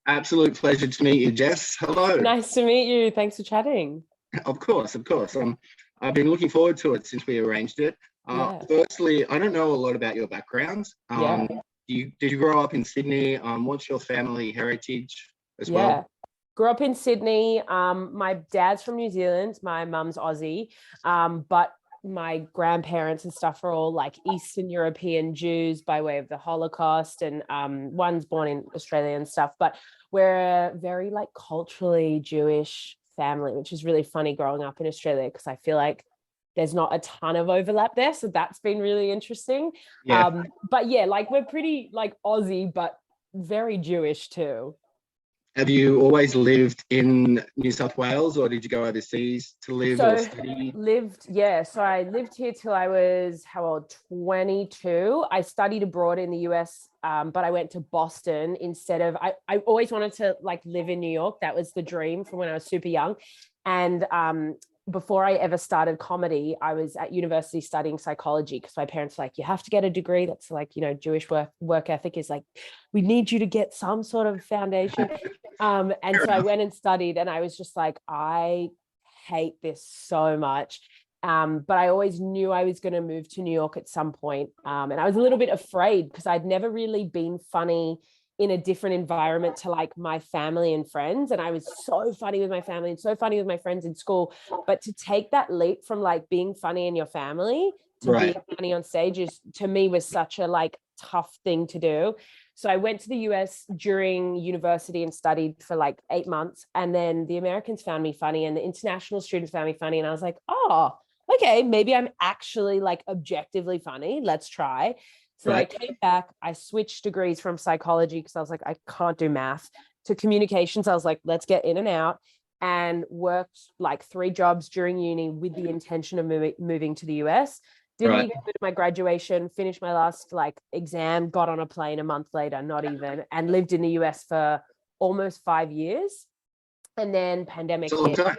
Absolute pleasure to meet you, Jess. Hello. Nice to meet you. Thanks for chatting. Of course, of course. I've been looking forward to it since we arranged it. Yeah. Firstly, I don't know a lot about your background. Yeah. Did you grow up in Sydney? What's your family heritage as well? Yeah. Grew up in Sydney. My dad's from New Zealand. My mum's Aussie. But my grandparents and stuff are all like Eastern European Jews by way of the Holocaust, and one's born in Australia and stuff. But we're a very like culturally Jewish family, which is really funny growing up in Australia because I feel like there's not a ton of overlap there. So that's been really interesting. Yeah. But yeah, like we're pretty like Aussie, but very Jewish too. Have you always lived in New South Wales, or did you go overseas to live or So study? so I lived here till I was how old? 22. I studied abroad in the US, but I went to Boston instead of I always wanted to like live in New York. That was the dream from when I was super young. And before I ever started comedy, I was at university studying psychology because my parents were like, you have to get a degree. That's like, Jewish work ethic is like, we need you to get some sort of foundation. And Fair so I enough. went and studied, and I was just like, I hate this so much. But I always knew I was going to move to New York at some point. And I was a little bit afraid because I'd never really been funny in a different environment to like my family and friends. And I was so funny with my family and so funny with my friends in school. But to take that leap from like being funny in your family to being Right. funny on stage is to me was such a like tough thing to do. So I went to the US during university and studied for like 8 months. And then the Americans found me funny and the international students found me funny. And I was like, oh, okay, maybe I'm actually like objectively funny. Let's try. So then I Right. came back, I switched degrees from psychology because I was like, I can't do math to communications. I was like, let's get in and out, and worked like 3 jobs during uni with the intention of moving to the US. Didn't Right. even go to my graduation, finished my last like exam, got on a plane a month later, not even, and lived in the US for almost 5 years. And then It's pandemic a long hit. time.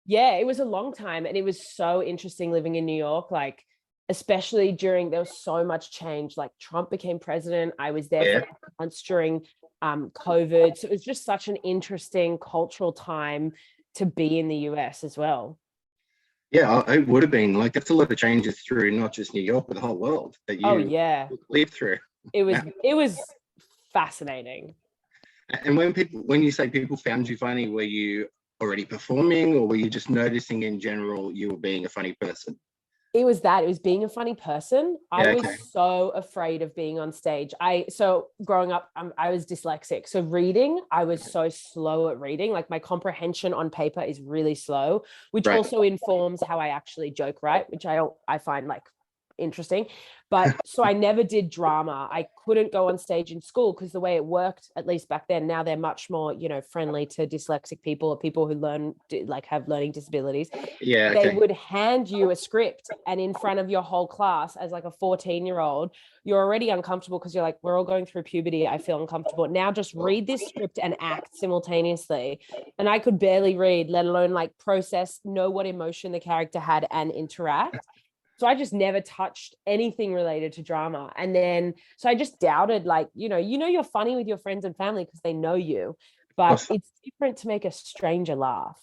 Yeah, it was a long time, and it was so interesting living in New York, like especially during there was so much change. Like Trump became president. I was there Yeah. for months during COVID. So it was just such an interesting cultural time to be in the US as well. Yeah, it would have been like that's a lot of changes through not just New York, but the whole world that Oh you yeah. lived through. It was Yeah. it was fascinating. And when you say people found you funny, were you already performing, or were you just noticing in general you were being a funny person? It was being a funny person. I Yeah, was okay. so afraid of being on stage. So growing up, I was dyslexic, so reading, I was so slow at reading. Like my comprehension on paper is really slow, which Right. also informs how I actually joke, right, which I find like interesting. But so I never did drama. I couldn't go on stage in school because the way it worked, at least back then, now they're much more, friendly to dyslexic people or people who like have learning disabilities. Yeah, They okay. would hand you a script, and in front of your whole class as like a 14-year-old, you're already uncomfortable because you're like, we're all going through puberty. I feel uncomfortable. Now just read this script and act simultaneously. And I could barely read, let alone like process, know what emotion the character had and interact. So I just never touched anything related to drama. And then, so I just doubted, like, you're funny with your friends and family because they know you, but Awesome. it's different to make a stranger laugh.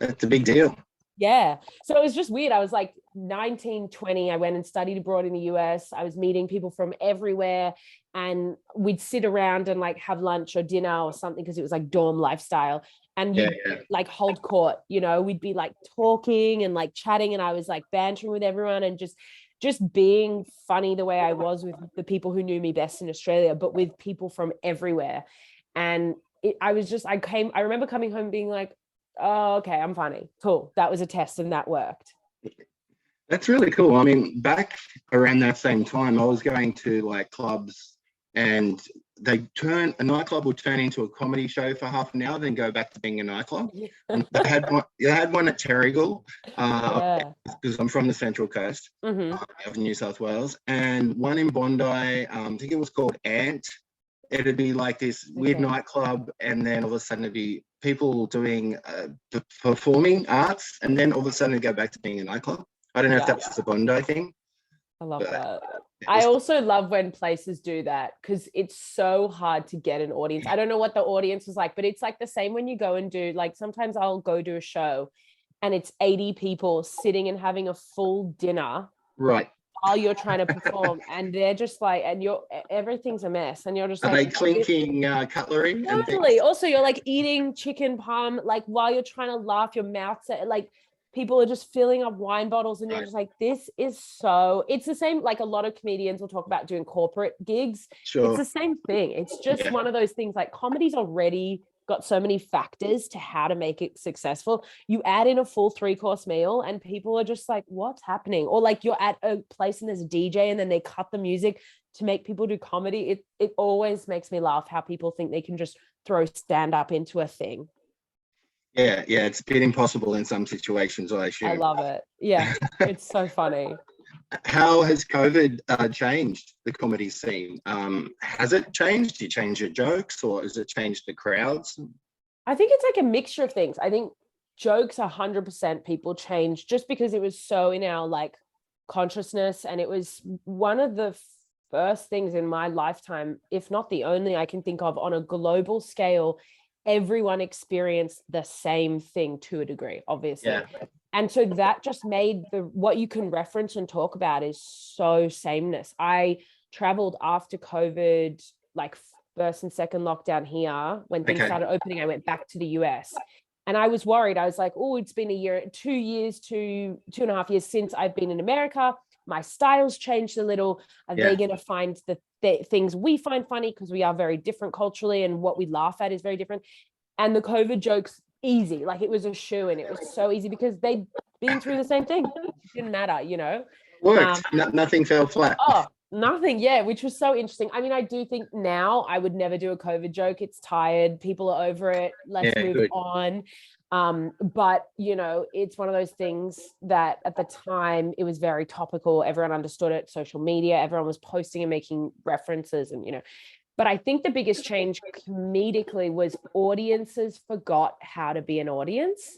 That's a big deal. Yeah. So it was just weird. I was like 19, 20. I went and studied abroad in the US. I was meeting people from everywhere, and we'd sit around and like have lunch or dinner or something because it was like dorm lifestyle. And Yeah, you'd yeah. like hold court, we'd be like talking and like chatting, and I was like bantering with everyone and just being funny the way I was with the people who knew me best in Australia, but with people from everywhere. And I remember coming home being like, oh, okay, I'm funny. Cool. That was a test and that worked. That's really cool. I mean, back around that same time, I was going to like clubs, and a nightclub would turn into a comedy show for half an hour, then go back to being a nightclub. And they had one at Terrigal, Yeah. because I'm from the Central Coast Hmm. of New South Wales, and one in Bondi. I think it was called Ant. It'd be like this weird Okay. nightclub, and then all of a sudden it'd be people doing performing arts, and then all of a sudden it'd go back to being a nightclub. I don't know if Yeah. that was the Bondi thing, I love but that. I also love when places do that because it's so hard to get an audience. I don't know what the audience was like, but it's like the same when you go and do, like, sometimes I'll go do a show and it's 80 people sitting and having a full dinner Right. while you're trying to perform, and they're just like, and everything's a mess, and you're just Are like, they clinking cutlery and things? totally. Also, you're like eating chicken palm, like while you're trying to laugh, your mouth's like, people are just filling up wine bottles, and you're just like, this is so, it's the same, like a lot of comedians will talk about doing corporate gigs. Sure. It's the same thing. It's just one of those things, like comedy's already got so many factors to how to make it successful. You add in a full 3-course meal and people are just like, what's happening? Or like you're at a place and there's a DJ and then they cut the music to make people do comedy. It always makes me laugh how people think they can just throw stand-up into a thing. Yeah, it's a bit impossible in some situations, I assume. I love it. Yeah, it's so funny. How has COVID changed the comedy scene? Has it changed? Do you change your jokes, or has it changed the crowds? I think it's like a mixture of things. I think jokes 100% people change just because it was so in our like consciousness, and it was one of the first things in my lifetime, if not the only, I can think of on a global scale. Everyone experienced the same thing to a degree, obviously. Yeah. And so that just made what you can reference and talk about is so sameness. I traveled after COVID, like first and second lockdown here. When things started opening, I went back to the US. And I was worried. I was like, oh, it's been a year, 2 years, 2.5 years since I've been in America. My style's changed a little. Are they going to find the things we find funny? Because we are very different culturally, and what we laugh at is very different. And the COVID jokes, easy. Like it was a shoe, and it was so easy because they'd been through the same thing. It didn't matter, you know. Worked. Nothing fell flat. Oh, nothing. Yeah, which was so interesting. I mean, I do think now I would never do a COVID joke. It's tired. People are over it. Let's move on. But you know, it's one of those things that at the time it was very topical. Everyone understood it. Social media, everyone was posting and making references, and you know. But I think the biggest change comedically was audiences forgot how to be an audience.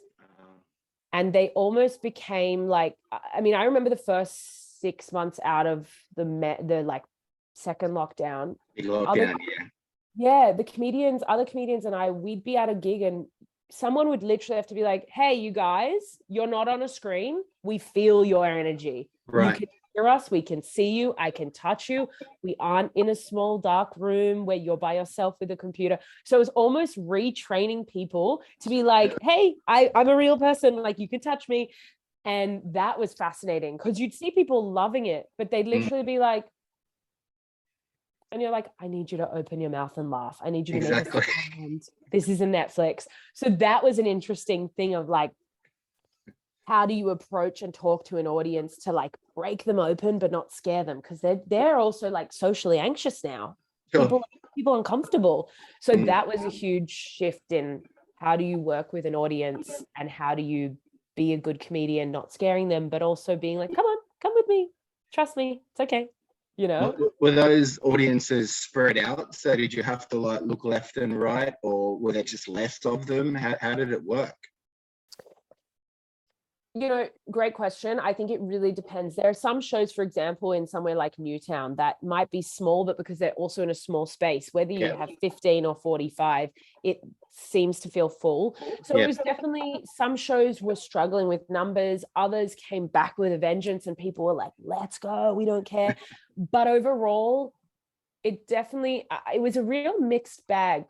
And they almost became like, I mean, I remember the first 6 months out of the like second lockdown. The comedians, other comedians and I, we'd be at a gig and someone would literally have to be like, hey, you guys, you're not on a screen. We feel your energy. Right. You can hear us. We can see you. I can touch you. We aren't in a small dark room where you're by yourself with a computer. So it's almost retraining people to be like, hey, I'm a real person. Like you can touch me. And that was fascinating because you'd see people loving it, but they'd literally be like, and you're like, I need you to open your mouth and laugh. I need you to make a sound. This isn't Netflix. So that was an interesting thing of like, how do you approach and talk to an audience to like break them open, but not scare them? Because they're also like socially anxious now. Sure. People uncomfortable. So that was a huge shift in how do you work with an audience and how do you be a good comedian, not scaring them, but also being like, come on, come with me. Trust me. It's okay. You know, were those audiences spread out? So did you have to like look left and right, or were there just less of them? How did it work? You know, great question. I think it really depends. There are some shows, for example, in somewhere like Newtown that might be small, but because they're also in a small space, whether you have 15 or 45, it seems to feel full. So it was definitely, some shows were struggling with numbers. Others came back with a vengeance and people were like, let's go, we don't care. But overall, it was a real mixed bag.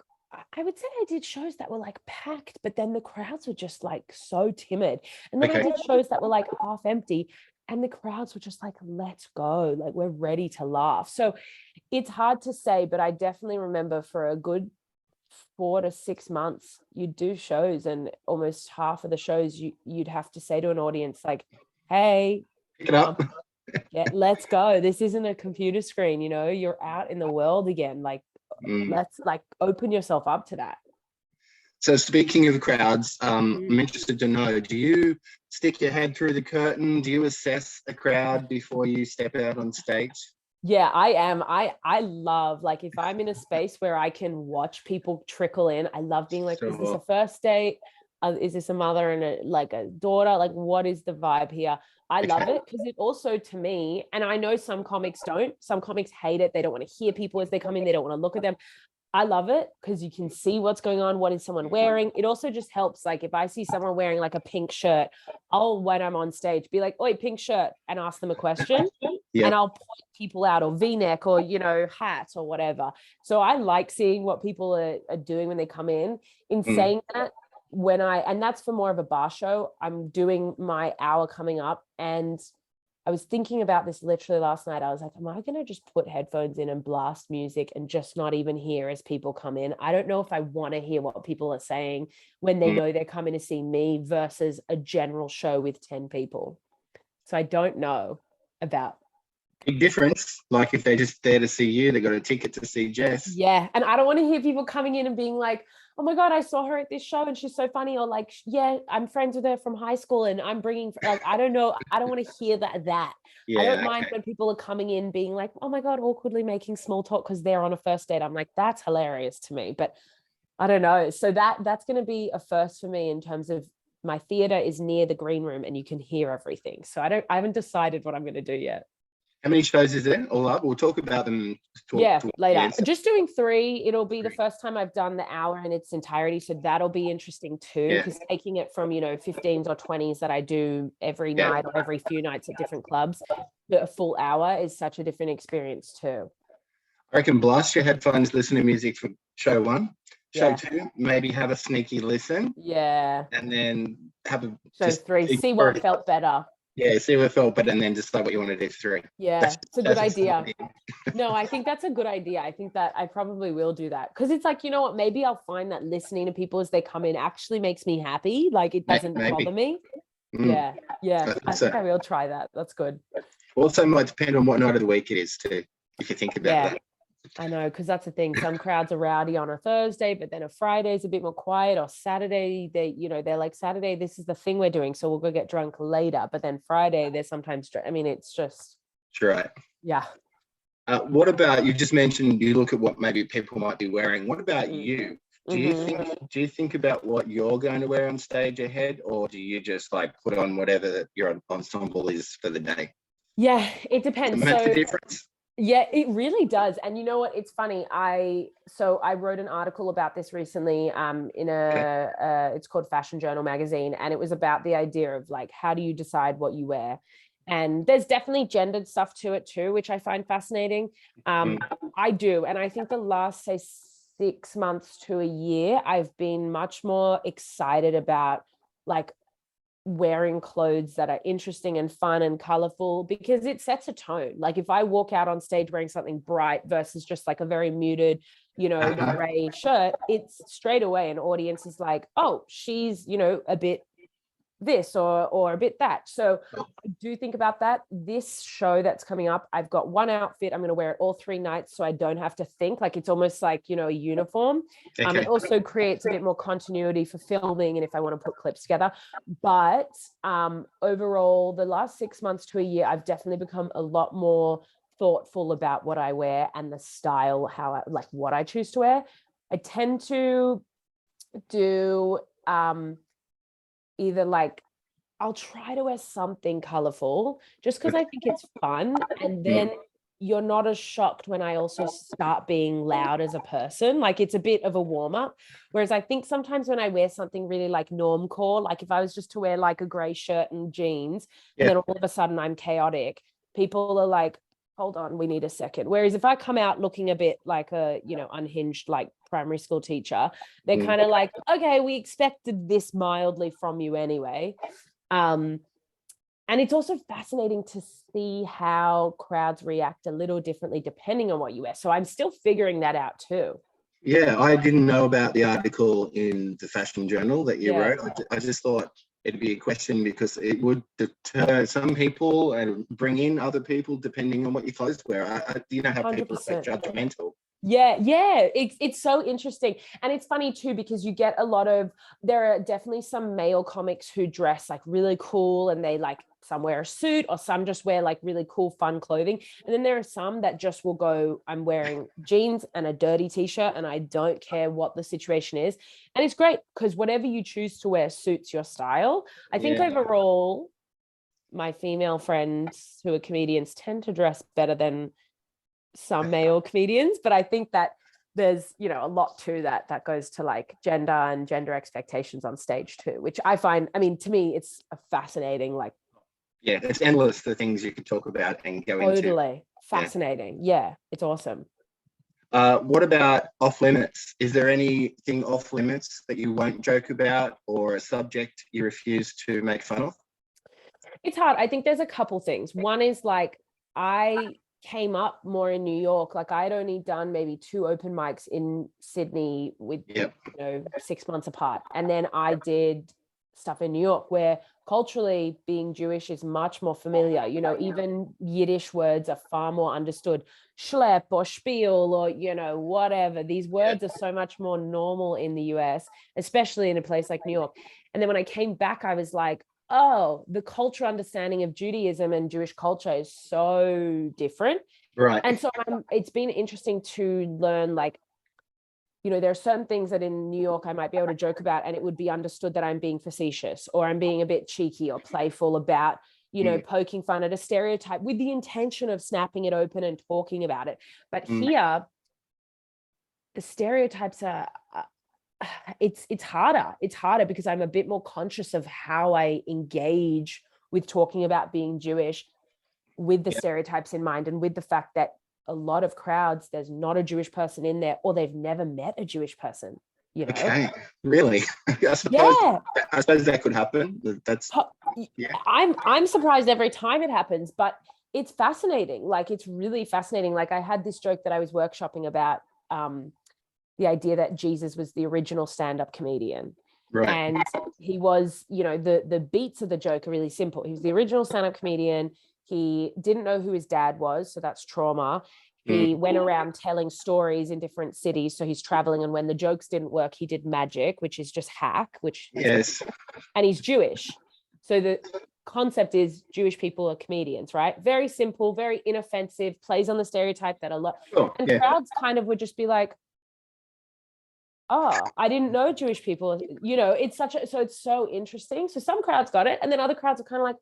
I would say I did shows that were like packed, but then the crowds were just like so timid. And then I did shows that were like half empty and the crowds were just like, let's go. Like we're ready to laugh. So it's hard to say, but I definitely remember for a good 4 to 6 months, you'd do shows and almost half of the shows you'd have to say to an audience like, hey, pick it up. Let's go. This isn't a computer screen, you know, you're out in the world again. Like, let's like open yourself up to that. So speaking of crowds, I'm interested to know, do you stick your head through the curtain? Do you assess a crowd before you step out on stage? Yeah, I am. I love, like, if I'm in a space where I can watch people trickle in, I love being like, is this a first date? is this a mother and a daughter? Like, what is the vibe here? I love it because it also, to me, and I know some comics don't, some comics hate it. They don't want to hear people as they come in. They don't want to look at them. I love it because you can see what's going on. What is someone wearing? It also just helps. Like if I see someone wearing like a pink shirt, I'll, when I'm on stage, be like, "Oi, pink shirt," and ask them a question. Yeah. And I'll point people out, or V-neck, or, you know, hat or whatever. So I like seeing what people are doing when they come in. In saying that, and that's for more of a bar show, I'm doing my hour coming up, and I was thinking about this literally last night. I was like, am I going to just put headphones in and blast music and just not even hear as people come in? I don't know if I want to hear what people are saying when they know they're coming to see me versus a general show with 10 people. So I don't know about. Big difference. Like if they're just there to see you, they got a ticket to see Jess. Yeah. And I don't want to hear people coming in and being like, oh my God, I saw her at this show and she's so funny. Or like, yeah, I'm friends with her from high school and I'm bringing, like, I don't know. I don't want to hear that. Yeah, I don't mind when people are coming in being like, oh my God, awkwardly making small talk because they're on a first date. I'm like, that's hilarious to me. But I don't know. So that's going to be a first for me in terms of my theater is near the green room and you can hear everything. So I haven't decided what I'm going to do yet. How many shows is there all up? We'll talk about them. Later. Just doing 3. It'll be the first time I've done the hour in its entirety. So that'll be interesting too, because taking it from, 15s or 20s that I do every night or every few nights at different clubs, a full hour is such a different experience too. I reckon blast your headphones, listen to music for show 1. Show 2, maybe have a sneaky listen. Yeah. And then have a show 3, see what felt better. Yeah, see what felt better, and then decide what you want to do 3. Yeah, it's a good idea. No, I think that's a good idea. I think that I probably will do that because it's like, you know what, maybe I'll find that listening to people as they come in actually makes me happy. Like it doesn't bother me. Yeah. I think I will try that. That's good. Also might depend on what night of the week it is too, if you think about that. I know, because that's the thing. Some crowds are rowdy on a Thursday, but then a Friday is a bit more quiet, or Saturday, they're like, Saturday, this is the thing we're doing, so we'll go get drunk later. But then Friday, there's sometimes, I mean, it's just. Right. Yeah. What about, you just mentioned you look at what maybe people might be wearing. What about you? Do you think about what you're going to wear on stage ahead, or do you just like put on whatever your ensemble is for the day? Yeah, it depends. Does it make a difference? Yeah, it really does. And you know what? It's funny. I wrote an article about this recently in it's called Fashion Journal magazine. And it was about the idea of like, how do you decide what you wear? And there's definitely gendered stuff to it too, which I find fascinating. I do. And I think the last, say, 6 months to a year, I've been much more excited about like wearing clothes that are interesting and fun and colorful, because it sets a tone. Like if I walk out on stage wearing something bright versus just like a very muted, gray shirt, it's straight away an audience is like, oh, she's, a bit this or a bit that. So I do think about that. This show that's coming up, I've got one outfit. I'm going to wear it all 3 nights, so I don't have to think. Like it's almost like, a uniform. It also creates a bit more continuity for filming and if I want to put clips together. But overall, the last 6 months to a year, I've definitely become a lot more thoughtful about what I wear and the style, what I choose to wear. I tend to do either like, I'll try to wear something colorful just because I think it's fun. And then you're not as shocked when I also start being loud as a person. Like it's a bit of a warm up. Whereas I think sometimes when I wear something really like normcore, like if I was just to wear like a gray shirt and jeans, and then all of a sudden I'm chaotic, people are like, hold on, we need a second. Whereas if I come out looking a bit like a, unhinged, like primary school teacher, they're kind of like, okay, we expected this mildly from you anyway. And it's also fascinating to see how crowds react a little differently depending on what you wear. So I'm still figuring that out too. Yeah, I didn't know about the article in the Fashion Journal that you wrote. I just thought it'd be a question because it would deter some people and bring in other people depending on what your clothes wear. How 100%. people are so judgmental. Yeah, it's so interesting. And it's funny too, because you get there are definitely some male comics who dress like really cool and they like some wear a suit, or some just wear like really cool, fun clothing. And then there are some that just will go, I'm wearing jeans and a dirty t-shirt and I don't care what the situation is. And it's great because whatever you choose to wear suits your style. I think overall, my female friends who are comedians tend to dress better than some male comedians, but I think that there's, you know, a lot to that goes to like gender and gender expectations on stage too, which I find, I mean, to me, it's a fascinating, like, yeah, it's endless, the things you could talk about and go into. Totally fascinating. Yeah, it's awesome. What about off limits? Is there anything off limits that you won't joke about, or a subject you refuse to make fun of? It's hard. I think there's a couple things. One is like, I came up more in New York. Like I'd only done maybe 2 open mics in Sydney with, you know, 6 months apart. And then I did stuff in New York where culturally being Jewish is much more familiar. You know, even Yiddish words are far more understood. Schlepp or spiel or, you know, whatever. These words are so much more normal in the US, especially in a place like New York. And then when I came back, I was like, oh, the cultural understanding of Judaism and Jewish culture is so different. Right. And so it's been interesting to learn, like, you know, there are certain things that in New York I might be able to joke about and it would be understood that I'm being facetious or I'm being a bit cheeky or playful about, you know, poking fun at a stereotype with the intention of snapping it open and talking about it. But here, the stereotypes are, it's harder because I'm a bit more conscious of how I engage with talking about being Jewish with the stereotypes in mind, and with the fact that a lot of crowds, there's not a Jewish person in there, or they've never met a Jewish person, you know? Okay, really? I suppose that could happen. That's I'm surprised every time it happens, but it's fascinating. Like, it's really fascinating. Like, I had this joke that I was workshopping about the idea that Jesus was the original stand-up comedian. Right. And he was, you know, the beats of the joke are really simple. He was the original stand-up comedian. He didn't know who his dad was, so that's trauma. He went around telling stories in different cities, so he's traveling, and when the jokes didn't work, he did magic, which is just hack, and he's Jewish. So the concept is Jewish people are comedians, right? Very simple, very inoffensive, plays on the stereotype that a lot, crowds kind of would just be like, oh, I didn't know Jewish people, you know, it's so interesting. So some crowds got it, and then other crowds are kind of like,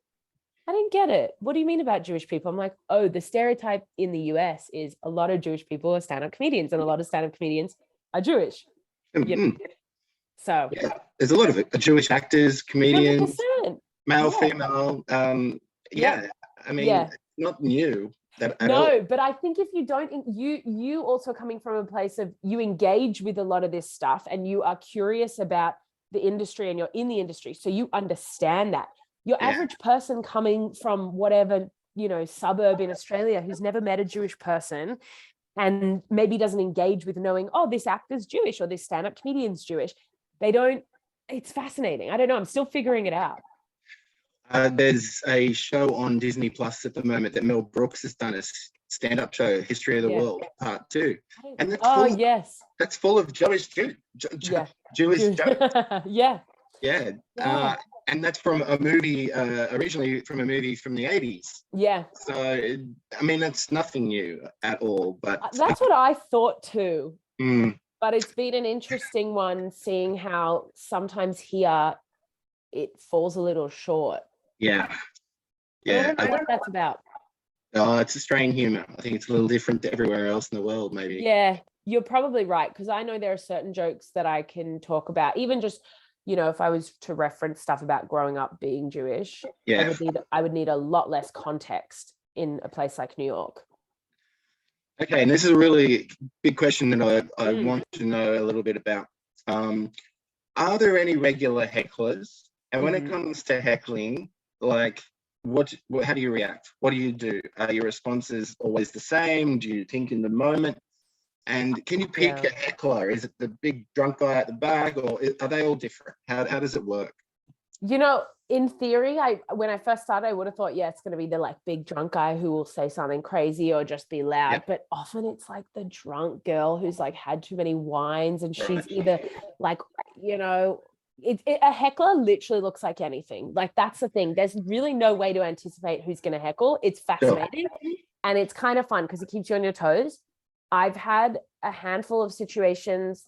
I didn't get it. What do you mean about Jewish people? I'm like, oh, the stereotype in the US is a lot of Jewish people are stand-up comedians, and a lot of stand-up comedians are Jewish. So there's a lot of it. Jewish actors, comedians, 100%. male, female. I mean, not new. But I think if you don't, you also coming from a place of, you engage with a lot of this stuff and you are curious about the industry and you're in the industry, so you understand that. Your average person coming from whatever, you know, suburb in Australia who's never met a Jewish person and maybe doesn't engage with knowing, oh, this actor's Jewish or this stand-up comedian's Jewish. It's fascinating. I don't know. I'm still figuring it out. There's a show on Disney Plus at the moment that Mel Brooks has done, a stand-up show, History of the World, Part 2. And that's full of Jewish jokes. And that's from a movie, originally from a movie from the 80s. Yeah. So, I mean, that's nothing new at all. But that's what I thought too. But it's been an interesting one, seeing how sometimes here it falls a little short. Yeah. I don't know what that's about. Oh, it's Australian humor. I think it's a little different to everywhere else in the world, maybe. Yeah, you're probably right, because I know there are certain jokes that I can talk about, even just, you know, if I was to reference stuff about growing up being Jewish, I would need a lot less context in a place like New York. Okay, and this is a really big question that I want to know a little bit about. Are there any regular hecklers? And when it comes to heckling, like, how do you react? What do you do? Are your responses always the same? Do you think in the moment? And can you pick a heckler? Is it the big drunk guy at the back, or are they all different? How does it work? You know, in theory, when I first started, I would have thought, it's going to be the like big drunk guy who will say something crazy or just be loud. But often it's like the drunk girl who's like had too many wines, and she's either like, you know, a heckler literally looks like anything. Like, that's the thing. There's really no way to anticipate who's going to heckle. It's fascinating. And it's kind of fun because it keeps you on your toes. I've had a handful of situations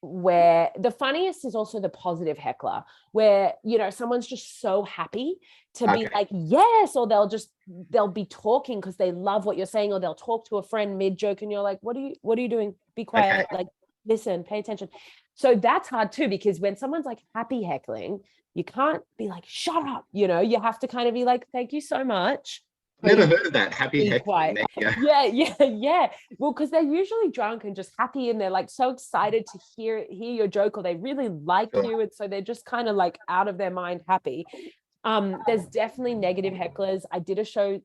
where the funniest is also the positive heckler, where, you know, someone's just so happy to be like, yes, or they'll be talking because they love what you're saying, or they'll talk to a friend mid joke and you're like, what are you doing? Be quiet. Like, listen, pay attention. So that's hard too, because when someone's like happy heckling, you can't be like, shut up, you know, you have to kind of be like, thank you so much. Never heard of that. Happy heckling. Yeah. Well, because they're usually drunk and just happy, and they're like so excited to hear your joke, or they really like you, and so they're just kind of like out of their mind happy. There's definitely negative hecklers. I did a show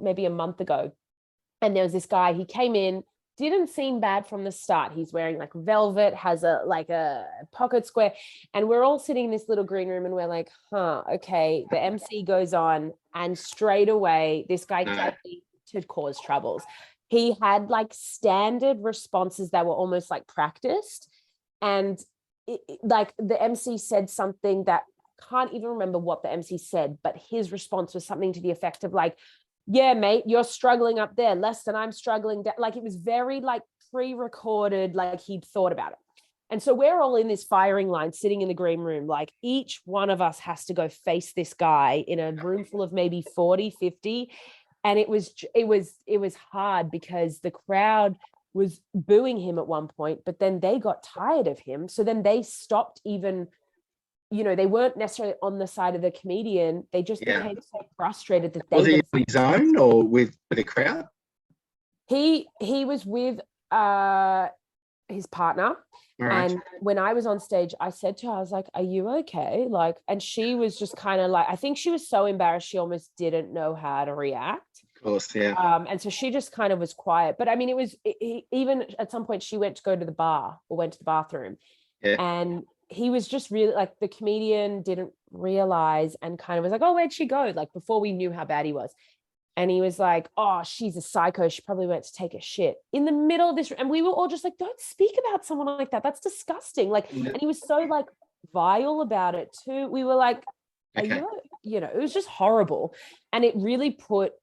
maybe a month ago, and there was this guy. He came in, didn't seem bad from the start. He's wearing like velvet, has a pocket square, and we're all sitting in this little green room, and we're like, okay. The MC goes on, and straight away this guy came to cause troubles. He had like standard responses that were almost like practiced, and like the MC said something that, can't even remember what the MC said, but his response was something to the effect of like, yeah, mate, you're struggling up there less than I'm struggling. Like, it was very like pre-recorded, like he'd thought about it. And so we're all in this firing line sitting in the green room. Like, each one of us has to go face this guy in a room full of maybe 40, 50. And it was hard because the crowd was booing him at one point, but then they got tired of him. So then they stopped even, you know, they weren't necessarily on the side of the comedian. They just became so frustrated that they... Was he on his own or with a crowd? He was with his partner. Right. And when I was on stage, I said to her, I was like, are you okay? Like, and she was just kind of like, I think she was so embarrassed, she almost didn't know how to react. Of course, yeah. And so she just kind of was quiet. But I mean, even at some point she went to go to the bar or went to the bathroom. Yeah. And he was just really like, the comedian didn't realize and kind of was like, oh, where'd she go? Like, before we knew how bad he was. And he was like, oh, she's a psycho. She probably went to take a shit in the middle of this. And we were all just like, don't speak about someone like that. That's disgusting. Like, and he was so like vile about it too. We were like, you know, it was just horrible. And it really put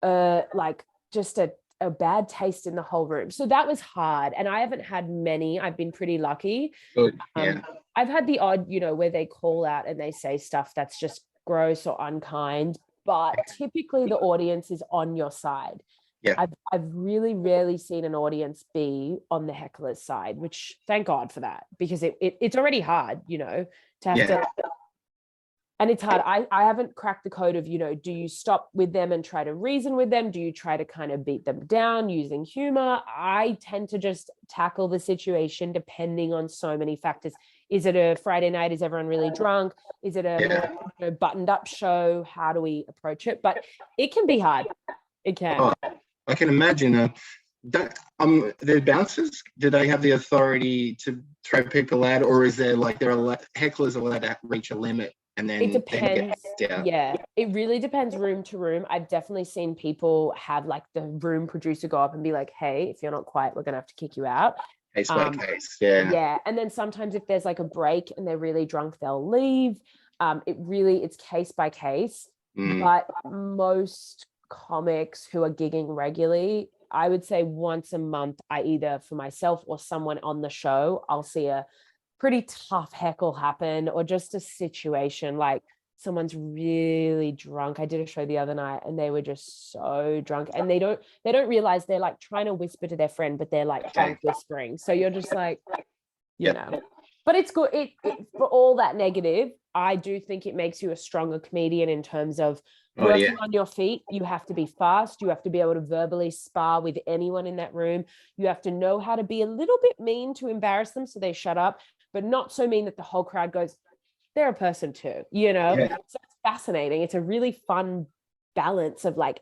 like just a bad taste in the whole room. So that was hard. And I haven't had many. I've been pretty lucky. Good. Yeah. I've had the odd, you know, where they call out and they say stuff that's just gross or unkind. But typically the audience is on your side. Yeah. I've really rarely seen an audience be on the heckler's side, which thank God for that, because it's already hard, you know, to have to, and it's hard. I haven't cracked the code of, you know, do you stop with them and try to reason with them? Do you try to kind of beat them down using humor? I tend to just tackle the situation depending on so many factors. Is it a Friday night? Is everyone really drunk? Is it a more, buttoned up show? How do we approach it? But it can be hard. It can. Oh, I can imagine that. The bouncers, do they have the authority to throw people out, or is there like hecklers allowed to reach a limit? And then it depends. Yeah, it really depends room to room. I've definitely seen people have like the room producer go up and be like, hey, if you're not quiet, we're gonna have to kick you out. Case by case. Yeah. And then sometimes if there's like a break and they're really drunk, they'll leave. It's case by case. But most comics who are gigging regularly, I would say once a month, I either for myself or someone on the show, I'll see a pretty tough heckle happen, or just a situation like someone's really drunk. I did a show the other night and they were just so drunk, and they don't realize they're like trying to whisper to their friend, but they're like drunk whispering. So you're just like, you know, but it's good. It for all that negative, I do think it makes you a stronger comedian in terms of working on your feet. You have to be fast. You have to be able to verbally spar with anyone in that room. You have to know how to be a little bit mean to embarrass them so they shut up, but not so mean that the whole crowd goes, they're a person too, you know? So it's fascinating. It's a really fun balance of like,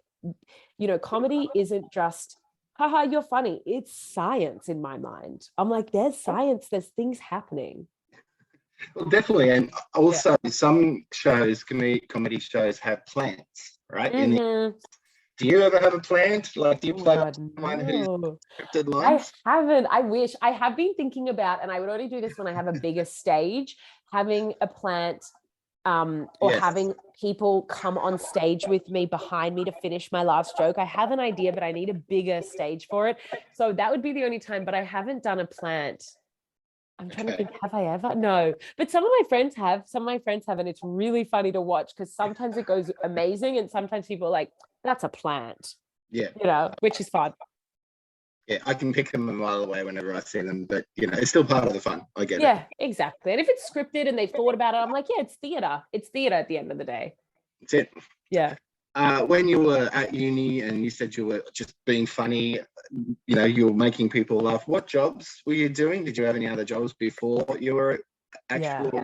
you know, comedy isn't just, haha, you're funny. It's science in my mind. I'm like, there's science, there's things happening. Well, definitely. And also some shows, comedy shows have plants, right? Do you ever have a plant? Like, do you Oh play God, someone who's no. scripted I lines? haven't. I wish. I have been thinking about, and I would only do this when I have a bigger stage, having a plant, or Yes. having people come on stage with me behind me to finish my last joke. I have an idea, but I need a bigger stage for it. So that would be the only time, but I haven't done a plant. I'm trying to Okay. think, have I ever? No, but some of my friends have. Some of my friends have, and it's really funny to watch because sometimes it goes amazing, and sometimes people are like, "That's a plant," Yeah. which is fun. Yeah. I can pick them a mile away whenever I see them, but it's still part of the fun. I get it. Yeah, exactly. And if it's scripted and they've thought about it, I'm like, yeah, it's theater. It's theater at the end of the day. That's it. Yeah. When you were at uni and you said you were just being funny, you were making people laugh. What jobs were you doing? Did you have any other jobs before you were actual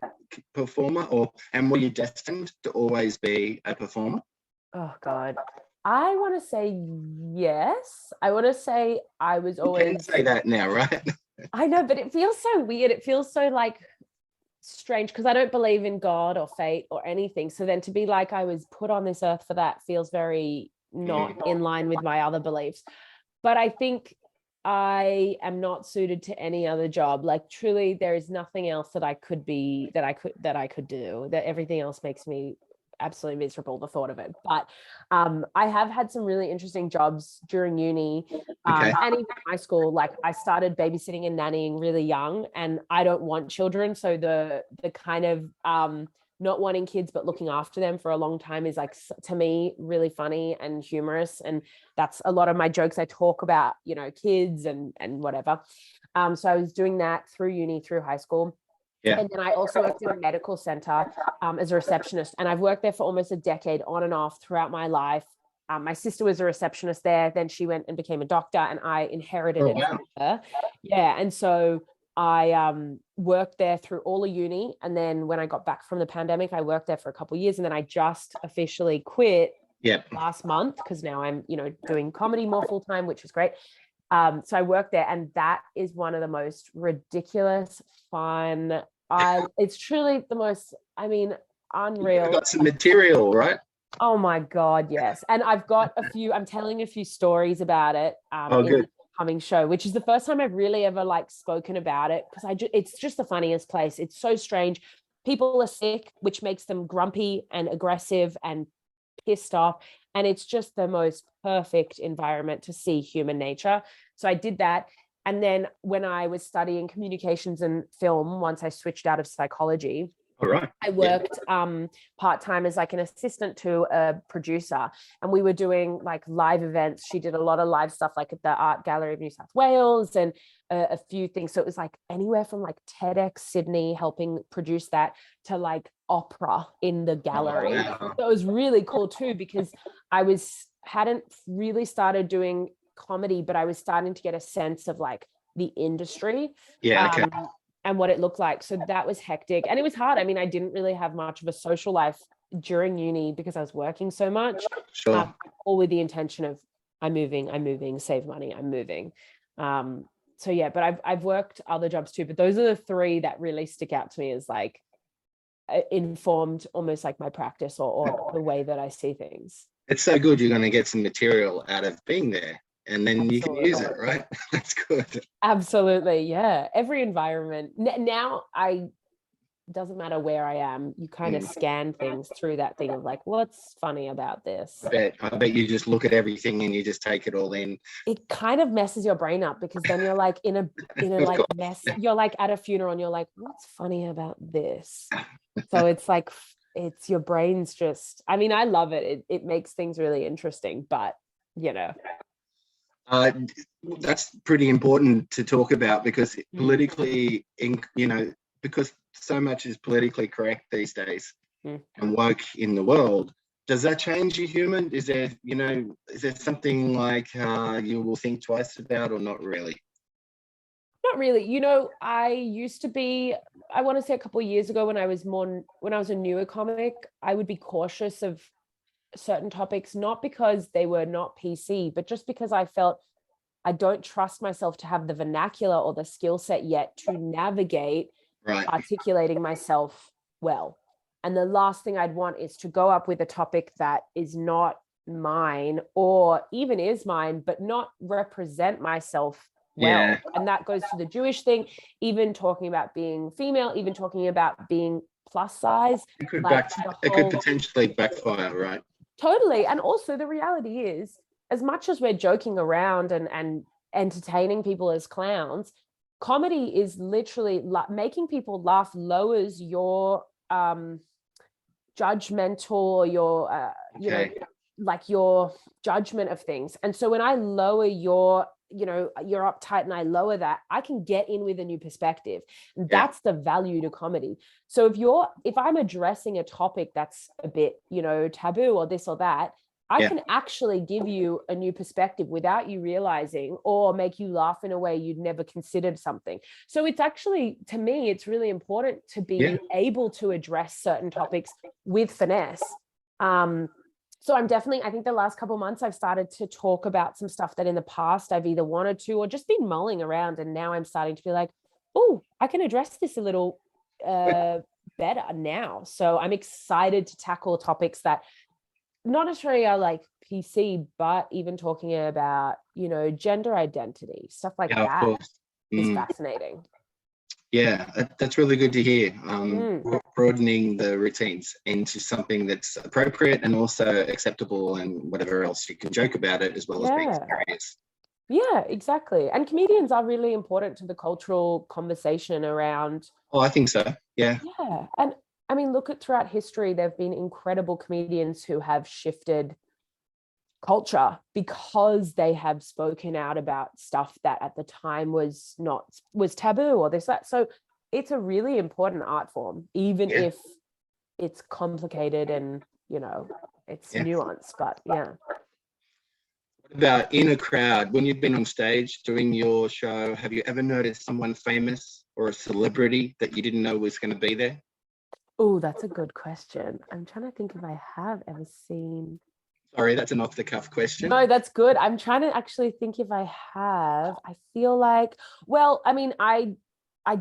performer, and were you destined to always be a performer? Oh God. I want to say yes. I want to say I was You always. can say that now, right? I know, but it feels so weird. It feels so like strange because I don't believe in God or fate or anything. So then to be like I was put on this earth for that feels very not in line with my other beliefs. But I think I am not suited to any other job. Like truly, there is nothing else that I could be that I could do. That everything else makes me absolutely miserable, the thought of it. But I have had some really interesting jobs during uni, Okay. and even high school. Like I started babysitting and nannying really young, and I don't want children, so the kind of not wanting kids but looking after them for a long time is like, to me, really funny and humorous, and that's a lot of my jokes. I talk about kids and whatever. So I was doing that through uni, through high school. Yeah. And then I also worked in a medical center as a receptionist, and I've worked there for almost a decade on and off throughout my life. My sister was a receptionist there, then she went and became a doctor, and I inherited it from her. Yeah, and so I worked there through all of uni, and then when I got back from the pandemic, I worked there for a couple of years, and then I just officially quit last month because now I'm doing comedy more full time, which is great. So I worked there, and that is one of the most ridiculous, fun. It's truly the most, unreal. You've got some material, right? Oh my God, yes. And I've got I'm telling a few stories about it in Good. the coming show, which is the first time I've really ever spoken about it, because it's just the funniest place. It's so strange. People are sick, which makes them grumpy and aggressive and pissed off. And it's just the most perfect environment to see human nature. So I did that. And then when I was studying communications and film, once I switched out of psychology, All right. I worked part-time as like an assistant to a producer, and we were doing like live events. She did a lot of live stuff like at the Art Gallery of New South Wales and a few things. So it was like anywhere from like TEDx Sydney, helping produce that, to like opera in the gallery. Wow. So it was really cool too, because hadn't really started doing comedy, but I was starting to get a sense of like the industry. Yeah. Okay. And what it looked like. So that was hectic. And it was hard. I mean, I didn't really have much of a social life during uni because I was working so much. Sure. All with the intention of I'm moving, save money, I'm moving. So yeah, but I've worked other jobs too, but those are the three that really stick out to me as like informed almost like my practice or the way that I see things. It's so good. You're going to get some material out of being there, and then you can use it, right? That's good. Absolutely. Yeah. Every environment. Now doesn't matter where I am, you kind of scan things through that thing of like, what's funny about this? I bet you just look at everything and you just take it all in. It kind of messes your brain up, because then you're like in a like mess. You're like at a funeral and you're like, what's funny about this? So it's like, it's your brain's just, I mean, I love it. It makes things really interesting, but that's pretty important to talk about, because politically, because so much is politically correct these days and woke in the world. Does that change your human? Is there something like you will think twice about, or not really? Not really. I used to be, I want to say a couple of years ago, when I was a newer comic, I would be cautious of certain topics, not because they were not PC, but just because I felt I don't trust myself to have the vernacular or the skill set yet to navigate articulating myself well. And the last thing I'd want is to go up with a topic that is not mine, or even is mine, but not represent myself well. Yeah. And that goes to the Jewish thing, even talking about being female, even talking about being plus size. It could like it could potentially backfire, right? Totally. And also the reality is, as much as we're joking around and entertaining people as clowns, comedy is literally making people laugh lowers your judgmental, your you know, like your judgment of things. And so when I lower your, you know, you're uptight and I lower that, I can get in with a new perspective. And that's the value to comedy. So if I'm addressing a topic that's a bit, you know, taboo or this or that, I can actually give you a new perspective without you realizing, or make you laugh in a way you'd never considered something. So it's actually, to me, it's really important to be able to address certain topics with finesse. So I think the last couple of months I've started to talk about some stuff that in the past I've either wanted to or just been mulling around. And now I'm starting to be like, oh, I can address this a little better now. So I'm excited to tackle topics that not necessarily are like PC, but even talking about, you know, gender identity, stuff like that is fascinating. Yeah, that's really good to hear. Broadening the routines into something that's appropriate and also acceptable, and whatever else you can joke about it, as well as being serious. Yeah, exactly. And comedians are really important to the cultural conversation around. Oh, I think so. Yeah. Yeah. And I mean, look at throughout history, there have been incredible comedians who have shifted culture because they have spoken out about stuff that at the time was taboo or this, that. So it's a really important art form, even if it's complicated and, you know, it's nuanced, but What about in a crowd, when you've been on stage doing your show, have you ever noticed someone famous or a celebrity that you didn't know was going to be there? Oh, that's a good question. I'm trying to think if I have ever seen. Sorry, that's an off-the-cuff question. No, that's good. I'm trying to actually think if I have. I feel like, well, I mean, I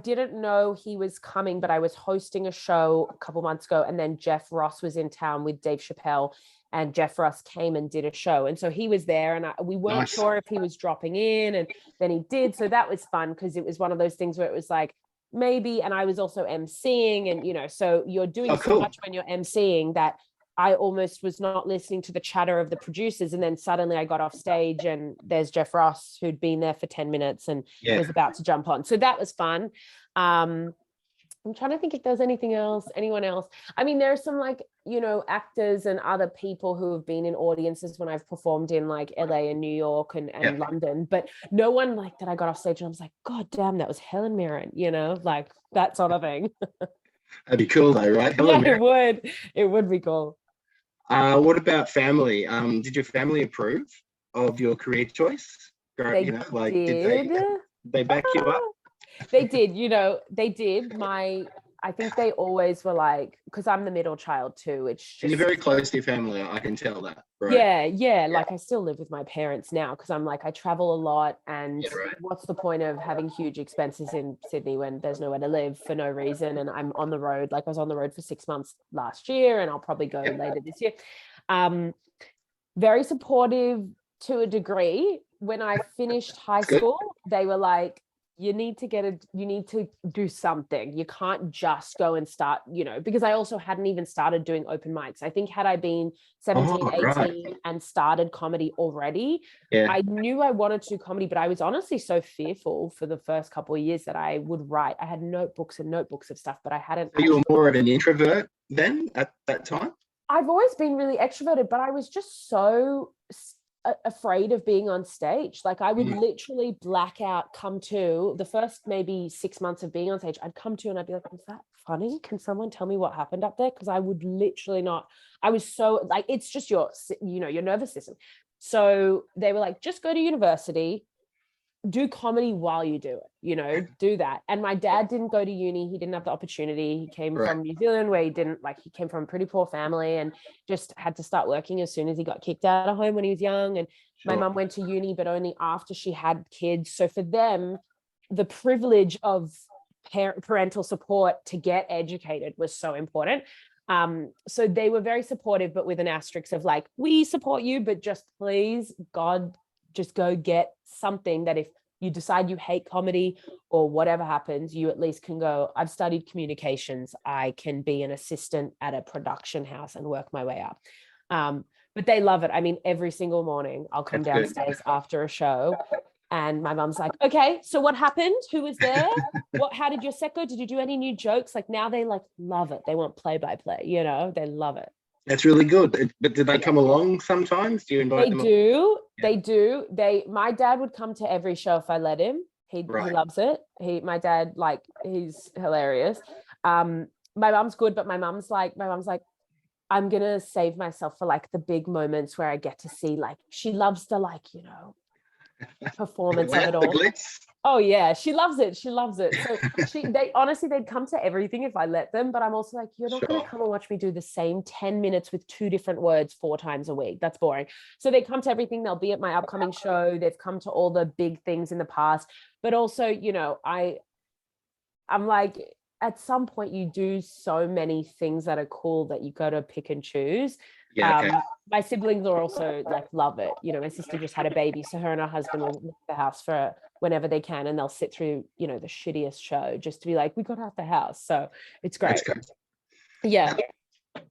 didn't know he was coming, but I was hosting a show a couple months ago, and then Jeff Ross was in town with Dave Chappelle, and Jeff Ross came and did a show. And so he was there, and we weren't sure if he was dropping in, and then he did. So that was fun, because it was one of those things where it was like, maybe, and I was also emceeing, and, you know, so you're doing so much when you're emceeing that I almost was not listening to the chatter of the producers. And then suddenly I got off stage and there's Jeff Ross, who'd been there for 10 minutes and was about to jump on. So that was fun. I'm trying to think if there's anyone else. I mean, there's some, like, you know, actors and other people who have been in audiences when I've performed in like LA and New York and London, but no one like that I got off stage and I was like, God damn, that was Helen Mirren, you know, like that sort of thing. That'd be cool though, right? It would be cool. What about family? Did your family approve of your career choice? Did they back you up? They did, you know, they did. I think they always were like, because I'm the middle child too. It's just, and you're very close to your family. I can tell that. Right? Yeah. Like I still live with my parents now, because I'm like, I travel a lot, and what's the point of having huge expenses in Sydney when there's nowhere to live for no reason? And I'm on the road. Like I was on the road for 6 months last year, and I'll probably go later this year. Very supportive to a degree. When I finished high school, they were like, you need to do something. You can't just go and start, you know, because I also hadn't even started doing open mics. I think had I been 17, 18 and started comedy already, I knew I wanted to do comedy, but I was honestly so fearful for the first couple of years that I would write. I had notebooks and notebooks of stuff, but I hadn't. So you were more of an introvert then at that time? I've always been really extroverted, but I was just so afraid of being on stage. Like I would literally black out, come to the first maybe 6 months of being on stage. I'd come to and I'd be like, was that funny? Can someone tell me what happened up there? Because I would literally not. I was so like, it's just your nervous system. So they were like, just go to university, do comedy while you do it, do that. And my dad didn't go to uni. He didn't have the opportunity. He came from New Zealand, where he came from a pretty poor family and just had to start working as soon as he got kicked out of home when he was young. And my mum went to uni, but only after she had kids. So for them, the privilege of parental support to get educated was so important. So they were very supportive, but with an asterisk of like, we support you, but just please, God, just go get something that if you decide you hate comedy or whatever happens, you at least can go, I've studied communications. I can be an assistant at a production house and work my way up. But they love it. I mean, every single morning I'll come downstairs after a show and my mum's like, okay, so what happened? Who was there? How did your set go? Did you do any new jokes? Like now they like love it. They want play by play, you know, they love it. That's really good. But do they come along sometimes? Do you invite them? They do. My dad would come to every show if I let him. He loves it. My dad, like, he's hilarious. My mum's good, but my mum's like, I'm gonna save myself for like the big moments where I get to see, like, she loves the, like, you know, performance of it all. Oh yeah, she loves it. So they'd come to everything if I let them, but I'm also like, you're not going to come and watch me do the same 10 minutes with 2 different words 4 times a week. That's boring. So they come to everything. They'll be at my upcoming show. They've come to all the big things in the past, but also, you know, I'm like, at some point you do so many things that are cool that you got to pick and choose. My siblings are also like, love it. You know, my sister just had a baby, so her and her husband will leave the house for whenever they can, and they'll sit through, you know, the shittiest show just to be like, we got out the house. So it's great. Yeah.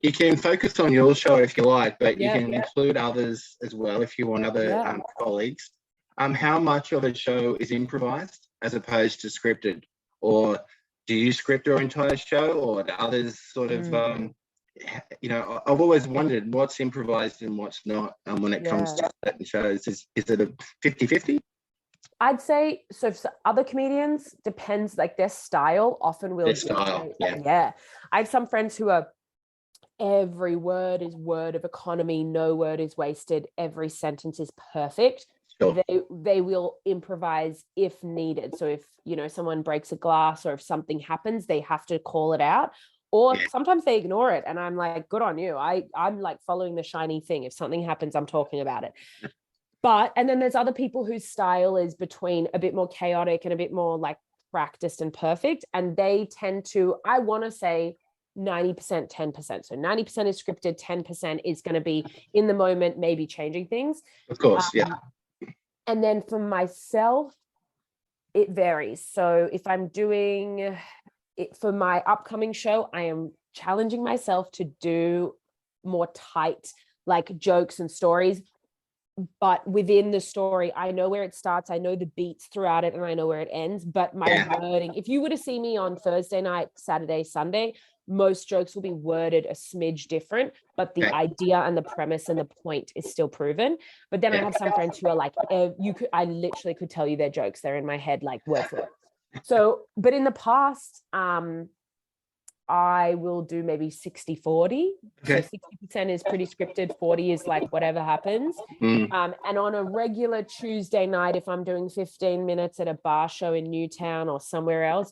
You can focus on your show if you like, but you can include others as well if you want other colleagues. How much of a show is improvised as opposed to scripted? Or do you script your entire show, or do others sort of, you know, I've always wondered what's improvised and what's not when it comes to certain shows. Is it a 50-50? I'd say so. For other comedians, depends, like their style often will. I have some friends who are, every word is word of economy, no word is wasted, every sentence is perfect. They will improvise if needed. So if, you know, someone breaks a glass or if something happens, they have to call it out. Or sometimes they ignore it, and I'm like, good on you. I'm like following the shiny thing. If something happens, I'm talking about it. And then there's other people whose style is between a bit more chaotic and a bit more like practiced and perfect. And they tend to, I want to say 90%, 10%. So 90% is scripted, 10% is going to be in the moment, maybe changing things. Of course, And then for myself, it varies. So if I'm doing it for my upcoming show, I am challenging myself to do more tight, like jokes and stories. But within the story, I know where it starts, I know the beats throughout it, and I know where it ends. But my wording, if you were to see me on Thursday night, Saturday, Sunday, most jokes will be worded a smidge different, but the idea and the premise and the point is still proven. But then I have some friends who are like, I literally could tell you their jokes. They're in my head, like word for word. So, but in the past, I will do maybe 60-40. So 60% is pretty scripted, 40 is like whatever happens. And on a regular Tuesday night, if I'm doing 15 minutes at a bar show in Newtown or somewhere else,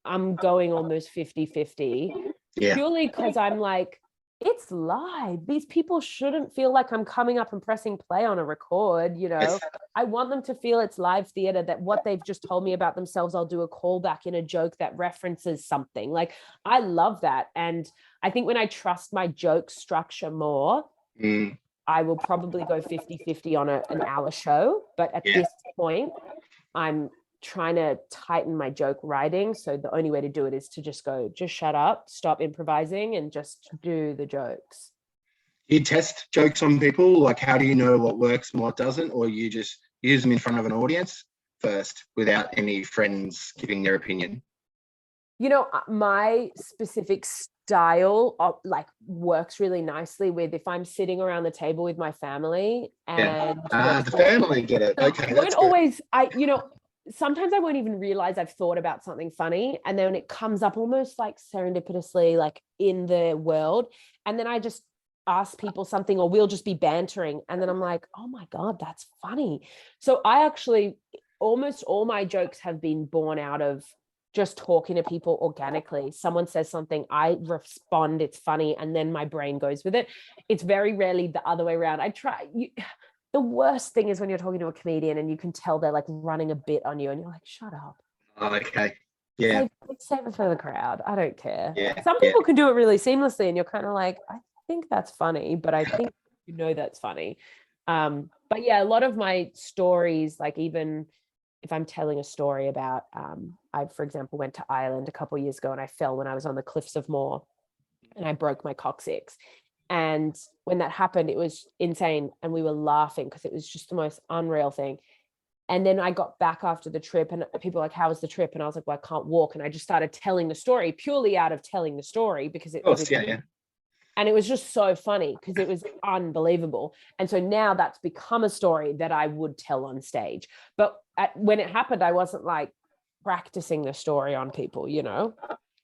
I'm going almost 50-50. Purely because I'm like, it's live. These people shouldn't feel like I'm coming up and pressing play on a record, you know. I want them to feel it's live theater, that what they've just told me about themselves, I'll do a callback in a joke that references something. Like, I love that. And I think when I trust my joke structure more, I will probably go 50-50 on an hour show. But at this point, I'm trying to tighten my joke writing. So the only way to do it is to just shut up, stop improvising, and just do the jokes. You test jokes on people? Like, how do you know what works and what doesn't? Or you just use them in front of an audience first without any friends giving their opinion? You know, my specific style like works really nicely with if I'm sitting around the table with my family and the family get it. Okay. Won't always, you know, sometimes I won't even realize I've thought about something funny, and then it comes up almost like serendipitously, like in the world, and then I just ask people something, or we'll just be bantering, and then I'm like, oh my God, that's funny. So I actually, almost all my jokes have been born out of just talking to people organically. Someone says something, I respond, it's funny, and then my brain goes with it. It's very rarely the other way around. The worst thing is when you're talking to a comedian and you can tell they're like running a bit on you and you're like, shut up. Okay. Yeah. Save it for the crowd. I don't care. Yeah. Some Yeah. people can do it really seamlessly, and you're kind of like, I think that's funny, but I think that's funny. But yeah, a lot of my stories, like even if I'm telling a story about, I, for example, went to Ireland a couple of years ago and I fell when I was on the cliffs of Moher and I broke my coccyx. And when that happened, it was insane. And we were laughing because it was just the most unreal thing. And then I got back after the trip and people were like, how was the trip? And I was like, well, I can't walk. And I just started telling the story purely out of telling the story because it was, and it was just so funny because it was unbelievable. And so now that's become a story that I would tell on stage. But when it happened, I wasn't like practicing the story on people, you know?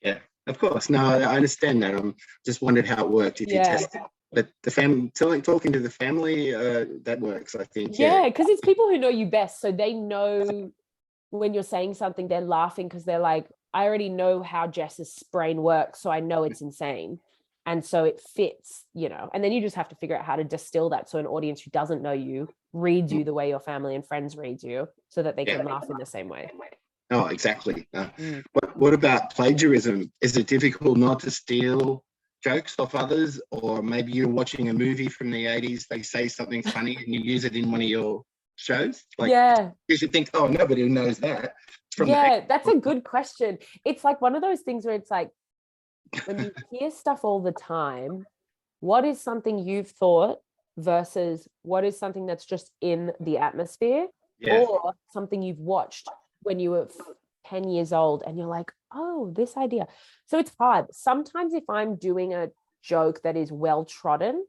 Yeah, of course. No, I understand that. Just wondered how it worked if you tested. But the family, talking to the family, that works, I think. Yeah, because it's people who know you best. So they know when you're saying something, they're laughing because they're like, I already know how Jess's brain works. So I know it's insane. And so it fits, you know, and then you just have to figure out how to distill that so an audience who doesn't know you reads you the way your family and friends read you so that they can laugh in the same way. Oh, exactly. What about plagiarism? Is it difficult not to steal jokes off others? Or maybe you're watching a movie from the 80s, they say something funny and you use it in one of your shows? Like, you should think, oh, nobody knows that. That's a good question. It's like one of those things where it's like, when you hear stuff all the time, what is something you've thought versus what is something that's just in the atmosphere or something you've watched when you were 10 years old and you're like, oh, this idea. So it's hard. Sometimes if I'm doing a joke that is well trodden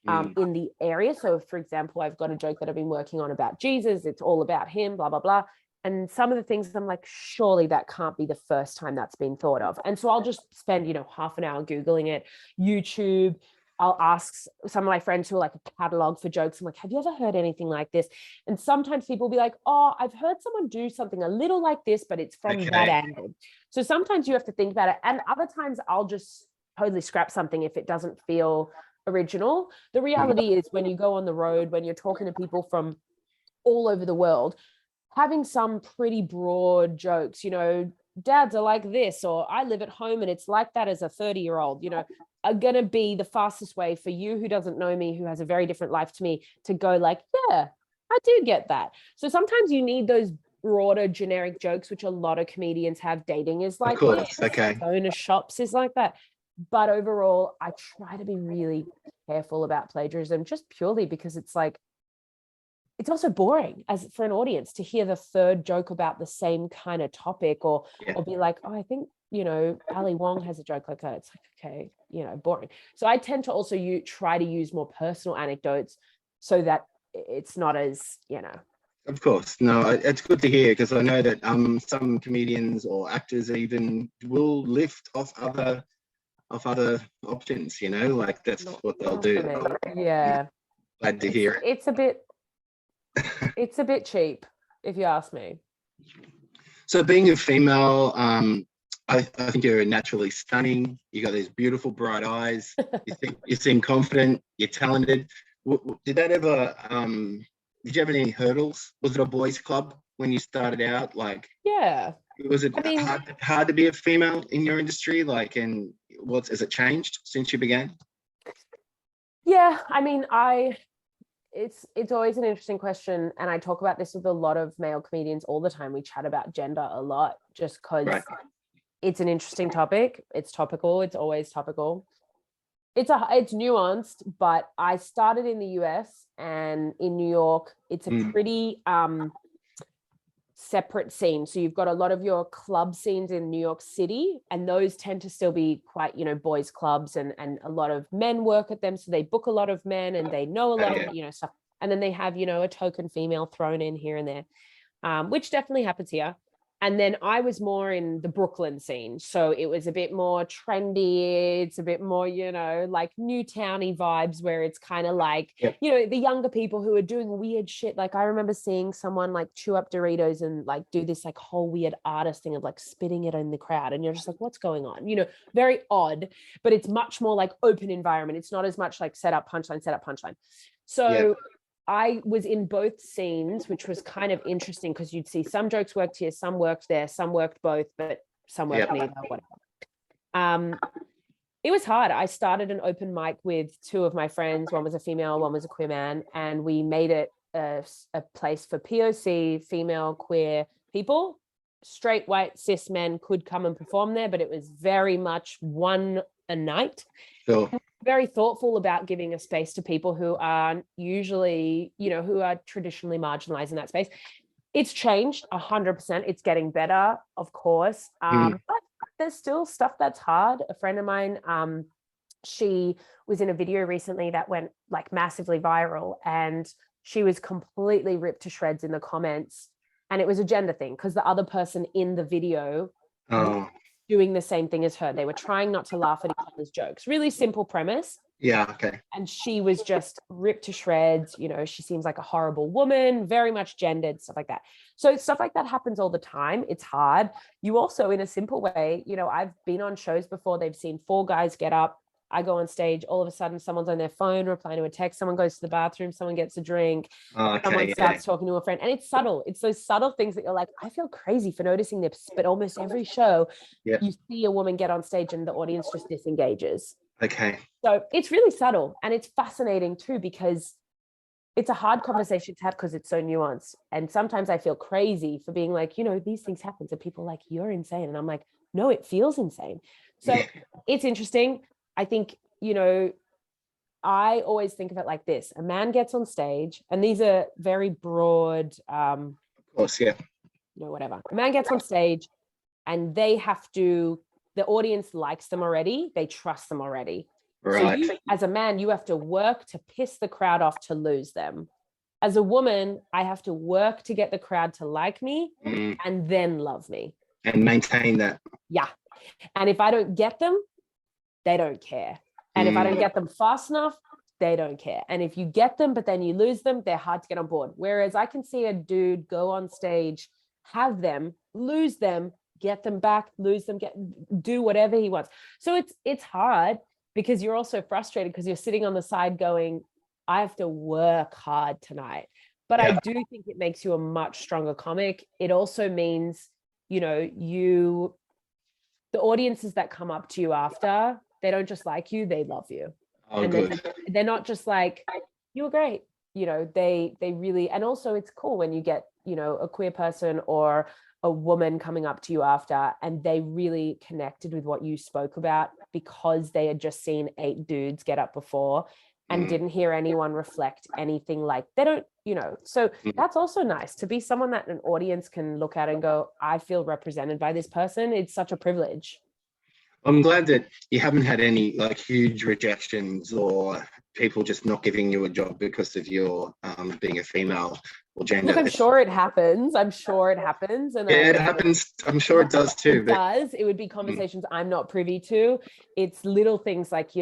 in the area. So for example, I've got a joke that I've been working on about Jesus. It's all about him, blah, blah, blah. And some of the things I'm like, surely that can't be the first time that's been thought of. And so I'll just spend, half an hour Googling it, YouTube. I'll ask some of my friends who are like a catalog for jokes. I'm like, have you ever heard anything like this? And sometimes people will be like, oh, I've heard someone do something a little like this, but it's from that angle. So sometimes you have to think about it. And other times I'll just totally scrap something if it doesn't feel original. The reality is when you go on the road, when you're talking to people from all over the world, having some pretty broad jokes, dads are like this, or I live at home and it's like that as a 30-year-old, are going to be the fastest way for you who doesn't know me, who has a very different life to me, to go like, yeah, I do get that. So sometimes you need those broader generic jokes, which a lot of comedians have. Dating is like this, owner shops is like that. But overall, I try to be really careful about plagiarism just purely because it's like, it's also boring as for an audience to hear the third joke about the same kind of topic or be like, oh, I think, Ali Wong has a joke like that. It's like, okay, boring. So I tend to also try to use more personal anecdotes so that it's not as, Of course. No, it's good to hear because I know that some comedians or actors even will lift off other options, like that's what they'll do. Yeah. Glad to hear it. It's a bit cheap, if you ask me. So being a female, I think you're naturally stunning. You got these beautiful bright eyes. You seem confident. You're talented. Did that ever? Did you have any hurdles? Was it a boys' club when you started out? Like, was it hard to be a female in your industry? Like, and has it changed since you began? Yeah, I mean, it's always an interesting question, and I talk about this with a lot of male comedians all the time. We chat about gender a lot just because it's an interesting topic. It's topical. It's always topical. It's nuanced, but I started in the US and in New York. It's a pretty separate scene. So you've got a lot of your club scenes in New York City, and those tend to still be quite, boys clubs, and a lot of men work at them. So they book a lot of men and they know a lot of, stuff. And then they have, a token female thrown in here and there, which definitely happens here. And then I was more in the Brooklyn scene. So it was a bit more trendy. It's a bit more, like new towny vibes where it's kind of like, the younger people who are doing weird shit. Like I remember seeing someone like chew up Doritos and like do this like whole weird artist thing of like spitting it in the crowd. And you're just like, what's going on? Very odd, but it's much more like open environment. It's not as much like set up, punchline. So I was in both scenes, which was kind of interesting because you'd see some jokes worked here, some worked there, some worked both, but some work neither, whatever. It was hard. I started an open mic with two of my friends. One was a female, one was a queer man. And we made it a place for POC, female, queer people. Straight, white, cis men could come and perform there, but it was very much one a night. Sure. Very thoughtful about giving a space to people who are usually, who are traditionally marginalized in that space. It's changed 100%. It's getting better, of course. But there's still stuff that's hard. A friend of mine, she was in a video recently that went like massively viral, and she was completely ripped to shreds in the comments. And it was a gender thing because the other person in the video was doing the same thing as her. They were trying not to laugh at each other's jokes. Really simple premise. Yeah, okay. And she was just ripped to shreds. She seems like a horrible woman, very much gendered, stuff like that. So stuff like that happens all the time. It's hard. You also, in a simple way, I've been on shows before. They've seen 4 guys get up. I go on stage. All of a sudden, someone's on their phone replying to a text. Someone goes to the bathroom. Someone gets a drink. Someone starts talking to a friend. And it's subtle. It's those subtle things that you're like, I feel crazy for noticing this. But almost every show, you see a woman get on stage and the audience just disengages. Okay. So it's really subtle, and it's fascinating too, because it's a hard conversation to have because it's so nuanced. And sometimes I feel crazy for being like, these things happen. So people are like, you're insane. And I'm like, no, it feels insane. So it's interesting. I think, I always think of it like this. A man gets on stage, and these are very broad, of course, yeah. Whatever. A man gets on stage and the audience likes them already. They trust them already. Right. So as a man, you have to work to piss the crowd off to lose them. As a woman, I have to work to get the crowd to like me and then love me. And maintain that. Yeah. And if I don't get them, they don't care. And if I don't get them fast enough, they don't care. And if you get them, but then you lose them, they're hard to get on board. Whereas I can see a dude go on stage, have them, lose them, get them back, lose them, do whatever he wants. So it's hard because you're also frustrated because you're sitting on the side going, I have to work hard tonight. But I do think it makes you a much stronger comic. It also means, the audiences that come up to you after, they don't just like you, they love you. Oh, and good. They're not just like, you were great. They really, and also it's cool when you get, a queer person or a woman coming up to you after, and they really connected with what you spoke about because they had just seen 8 dudes get up before and didn't hear anyone reflect anything like they don't, so that's also nice to be someone that an audience can look at and go, I feel represented by this person. It's such a privilege. I'm glad that you haven't had any like huge rejections or people just not giving you a job because of your being a female or gender. Look, I'm sure it happens. And it happens. I'm sure it does too. It would be conversations I'm not privy to. It's little things like,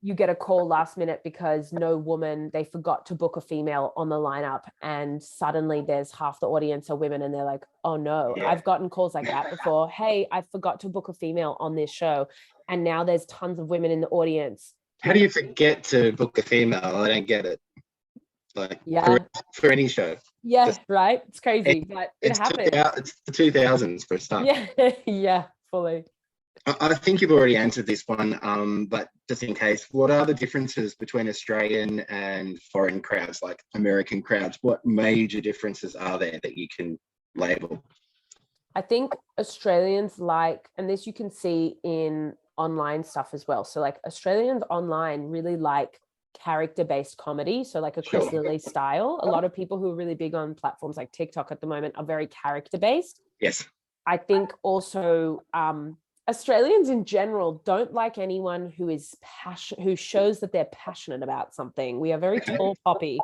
you get a call last minute because they forgot to book a female on the lineup, and suddenly there's half the audience are women, and they're like, oh no. I've gotten calls like that before. Hey, I forgot to book a female on this show, and now there's tons of women in the audience. How do you forget to book a female? I don't get it. Like for any show. Right. It's crazy, but it happens. It's the 2000s for a start. Yeah, fully. I think you've already answered this one, but just in case, what are the differences between Australian and foreign crowds, like American crowds? What major differences are there that you can label? I think Australians and this you can see in online stuff as well. So like Australians online really like character-based comedy. So like a Chris Lilly style. A lot of people who are really big on platforms like TikTok at the moment are very character-based. Yes. I think also Australians in general don't like anyone who shows that they're passionate about something. We are very tall poppy.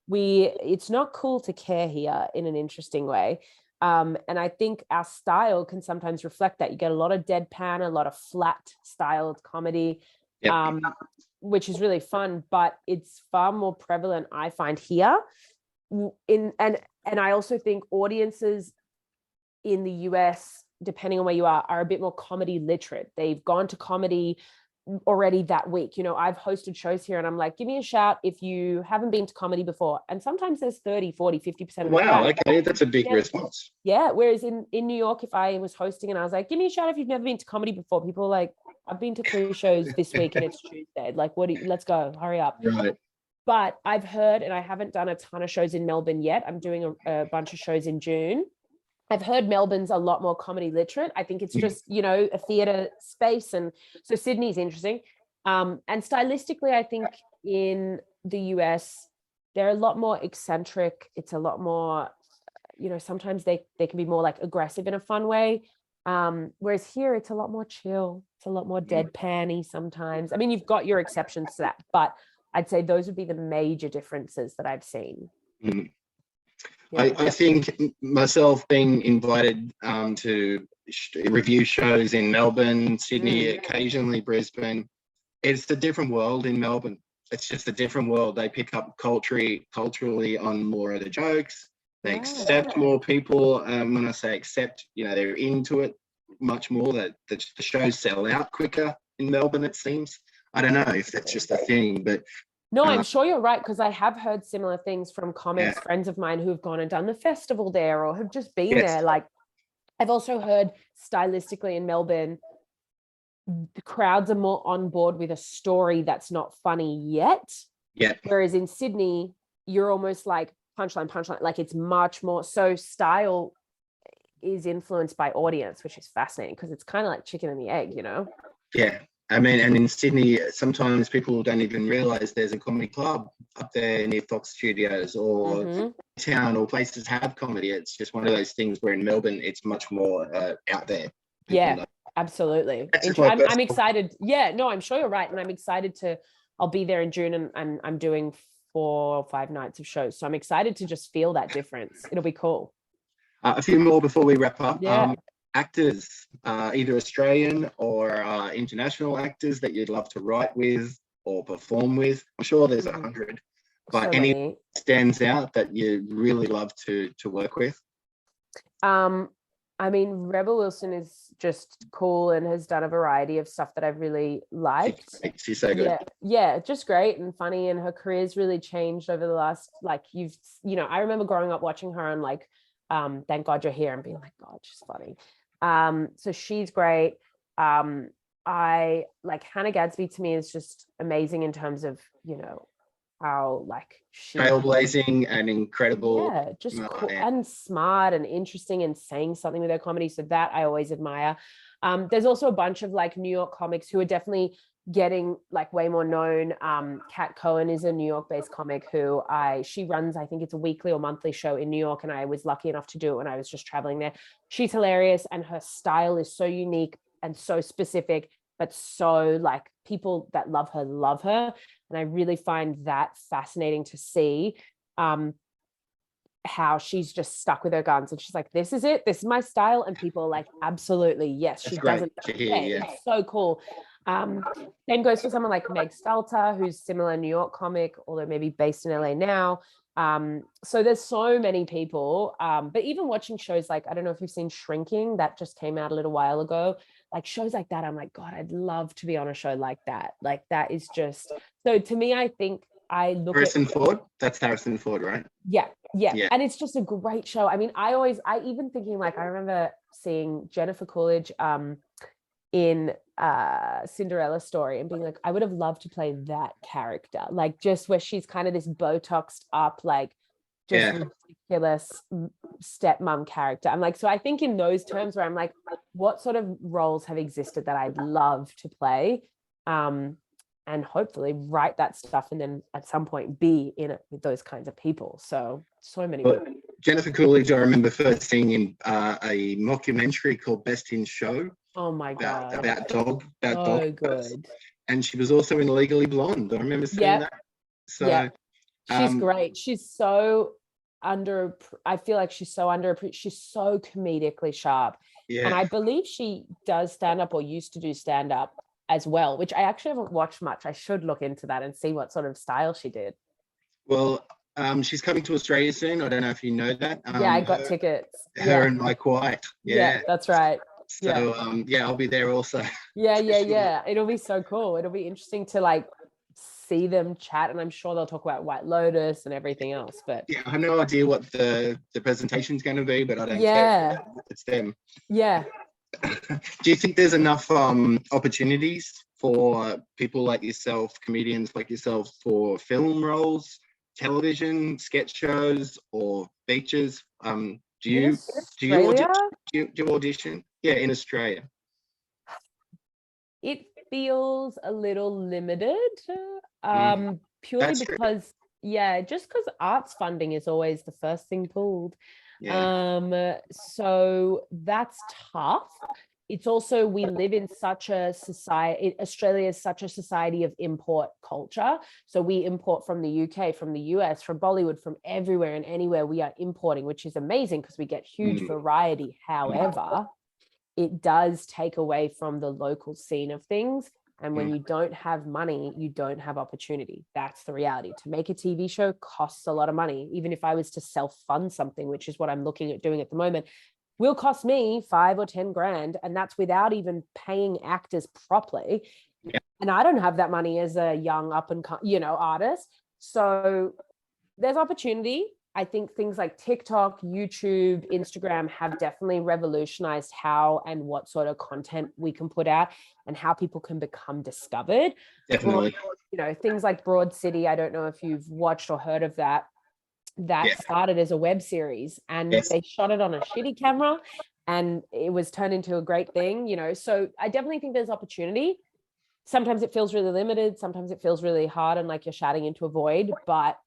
It's not cool to care here in an interesting way. And I think our style can sometimes reflect that. You get a lot of deadpan, a lot of flat styled comedy, which is really fun, but it's far more prevalent, I find, here. And I also think audiences in the US, depending on where you are a bit more comedy literate. They've gone to comedy already that week. You know, I've hosted shows here and I'm like, give me a shout if you haven't been to comedy before. And sometimes there's 30, 40, 50% of the Wow, crowd. okay, that's a big Yeah. response. Yeah. Whereas in New York, if I was hosting and I was like, give me a shout if you've never been to comedy before, people are like, I've been to 3 shows this week and it's Tuesday. Like, let's go, hurry up. Right. But I've heard, and I haven't done a ton of shows in Melbourne yet. I'm doing a bunch of shows in June. I've heard Melbourne's a lot more comedy literate. I think it's just, you know, a theatre space. And so Sydney's interesting. And stylistically, I think in the US, they're a lot more eccentric. It's a lot more, you know, sometimes they can be more like aggressive in a fun way. Whereas here, it's a lot more chill. It's a lot more deadpan-y sometimes. I mean, you've got your exceptions to that, but I'd say those would be the major differences that I've seen. Mm. Yeah. I think myself being invited to review shows in Melbourne, Sydney, occasionally Brisbane, it's a different world in Melbourne. It's just a different world. They pick up culturally on more of the jokes. They accept more people. When I say accept, you know, they're into it much more. That the shows sell out quicker in Melbourne, it seems. I don't know if that's just a thing, but no, I'm sure you're right, because I have heard similar things from comics, Yeah. friends of mine who have gone and done the festival there or have just been Yes. there. Like, I've also heard stylistically in Melbourne, the crowds are more on board with a story that's not funny yet. Yeah. Whereas in Sydney, you're almost like punchline, like it's much more. So style is influenced by audience, which is fascinating because it's kind of like chicken and the egg, you know? Yeah. I mean, and in Sydney, sometimes people don't even realise there's a comedy club up there near Fox Studios or town or places have comedy. It's just one of those things where in Melbourne, it's much more out there. Yeah, absolutely. I'm excited. Yeah, no, I'm sure you're right. And I'm excited I'll be there in June and I'm doing 4 or 5 nights of shows. So I'm excited to just feel that difference. It'll be cool. A few more before we wrap up. Yeah. Actors, either Australian or international actors that you'd love to write with or perform with. I'm sure there's 100, but So any many. stands out that you really love to work with? I mean, Rebel Wilson is just cool and has done a variety of stuff that I've really liked. She's so good. Yeah, just great and funny. And her career's really changed over the last, like, I remember growing up watching her on like, Thank God You're Here and being like, God, she's funny. So she's great. I like Hannah Gadsby to me is just amazing in terms of, you know, how like she trailblazing and incredible. Yeah, just cool and smart and interesting and saying something with her comedy. So that I always admire. There's also a bunch of like New York comics who are definitely getting like way more known. Kat Cohen is a New York based comic who she runs, I think it's a weekly or monthly show in New York. And I was lucky enough to do it when I was just traveling there. She's hilarious. And her style is so unique and so specific, but so like people that love her. And I really find that fascinating to see how she's just stuck with her guns. And she's like, this is it. This is my style. And people are like, absolutely. Yes, she doesn't. It's so cool. Same goes for someone like Meg Stalter, who's similar New York comic, although maybe based in LA now. So there's so many people, but even watching shows like, I don't know if you've seen Shrinking, that just came out a little while ago, like shows like that, I'm like, God, I'd love to be on a show like that. Like that is just, so to me, I think I look Harrison Ford, that's Harrison Ford, right? Yeah. And it's just a great show. I mean, I even thinking like, I remember seeing Jennifer Coolidge, in Cinderella Story and being like, I would have loved to play that character, like just where she's kind of this Botoxed up, like just ridiculous stepmom character. I'm like, so I think in those terms where I'm like, what sort of roles have existed that I'd love to play, and hopefully write that stuff and then at some point be in it with those kinds of people. So many people. Jennifer Coolidge, I remember first seeing in a mockumentary called Best in Show. Oh my God. About dog. Good. And she was also in Legally Blonde. I remember seeing that. So she's great. She's so I feel like she's so underappreciated. She's so comedically sharp. Yeah. And I believe she does stand up or used to do stand up as well, which I actually haven't watched much. I should look into that and see what sort of style she did. Well, she's coming to Australia soon. I don't know if you know that. I got tickets. Her and Mike White. Yeah, that's right. So yeah, I'll be there also. Yeah. It'll be so cool. It'll be interesting to like see them chat, and I'm sure they'll talk about White Lotus and everything else. But Yeah, I have no idea what the presentation's going to be, but I don't yeah, care. It's them. Yeah. Do you think there's enough opportunities for people like yourself, comedians like yourself, for film roles, television, sketch shows, or features? Do In you Australia, do you audition? Yeah, in Australia. it feels a little limited, purely That's true. because, just because arts funding is always the first thing pulled. Yeah. So that's tough. It's also, we live in such a society, Australia is such a society of import culture. So we import from the UK, from the US, from Bollywood, from everywhere and anywhere we are importing, which is amazing because we get huge variety. However, it does take away from the local scene of things. And when you don't have money, you don't have opportunity. That's the reality. To make a TV show costs a lot of money. Even if I was to self-fund something, which is what I'm looking at doing at the moment, will cost me 5 or 10 grand. And that's without even paying actors properly. Yeah. And I don't have that money as a young up and, artist. So there's opportunity. I think things like TikTok, YouTube, Instagram have definitely revolutionized how and what sort of content we can put out and how people can become discovered. Definitely. Things like Broad City, I don't know if you've watched or heard of that. That started as a web series, and they shot it on a shitty camera and it was turned into a great thing, So I definitely think there's opportunity. Sometimes it feels really limited. Sometimes it feels really hard and like you're shouting into a void, but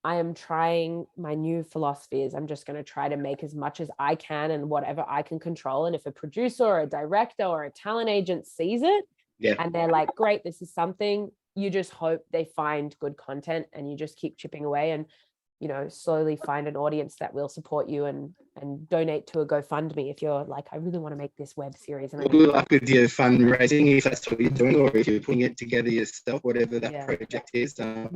I am trying. My new philosophy is I'm just going to try to make as much as I can and whatever I can control. And if a producer or a director or a talent agent sees it and they're like, great, this is something, you just hope they find good content and you just keep chipping away and, slowly find an audience that will support you and donate to a GoFundMe if you're like, I really want to make this web series. And good luck with your fundraising if that's what you're doing, or if you're putting it together yourself, whatever that project is. Are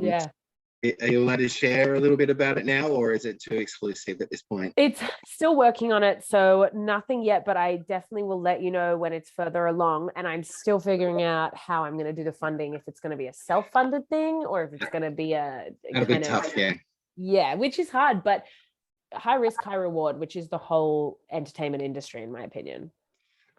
you allowed to share a little bit about it now, or is it too exclusive at this point? It's still working on it, so nothing yet, but I definitely will let you know when it's further along. And I'm still figuring out how I'm going to do the funding, if it's going to be a self-funded thing or if it's going to be a bit tough, which is hard, but high risk, high reward, which is the whole entertainment industry, in my opinion.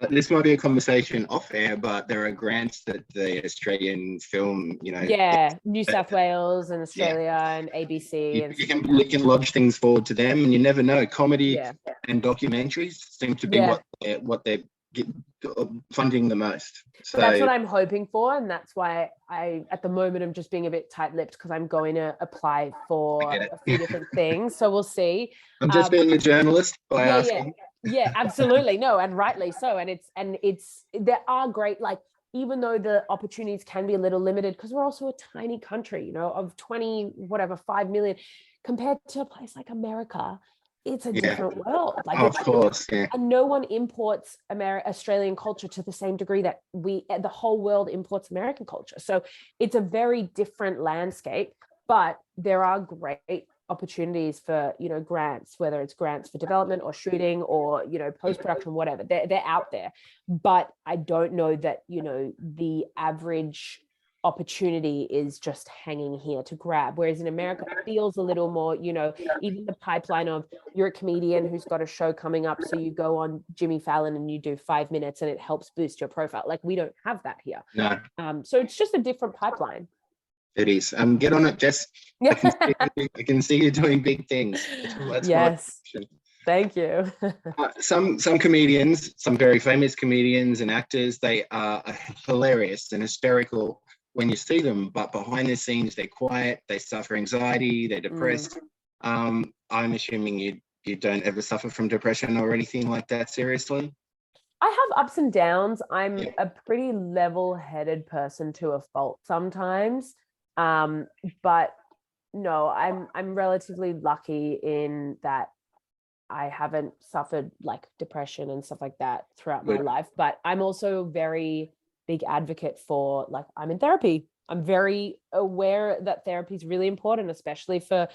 This might be a conversation off air, but there are grants that the Australian film, New South Wales and Australia and ABC. You can lodge things forward to them, and you never know. Comedy and documentaries seem to be what they're funding the most. So that's what I'm hoping for, and that's why I, at the moment, I'm just being a bit tight-lipped because I'm going to apply for a few different things. So we'll see. I'm just being a journalist by asking. Yeah, absolutely. No, and rightly so. And it's there are great, like, even though the opportunities can be a little limited, because we're also a tiny country, of 5 million, compared to a place like America, it's a different world. Like, of course, and no one imports Australian culture to the same degree that the whole world imports American culture. So it's a very different landscape, but there are great opportunities for, grants, whether it's grants for development or shooting or, post-production, whatever. They're out there. But I don't know that, the average opportunity is just hanging here to grab. Whereas in America, it feels a little more, even the pipeline of, you're a comedian who's got a show coming up, so you go on Jimmy Fallon and you do 5 minutes and it helps boost your profile. Like, we don't have that here. No. So it's just a different pipeline. It is. Get on it, Jess. I can see you doing big things. That's yes. Thank you. Some comedians, some very famous comedians and actors, they are hilarious and hysterical when you see them, but behind the scenes, they're quiet, they suffer anxiety, they're depressed. I'm assuming you don't ever suffer from depression or anything like that, seriously? I have ups and downs. I'm a pretty level-headed person to a fault sometimes. But no, I'm relatively lucky in that I haven't suffered like depression and stuff like that throughout my life. But I'm also very big advocate for, like, I'm in therapy. I'm very aware that therapy is really important, especially for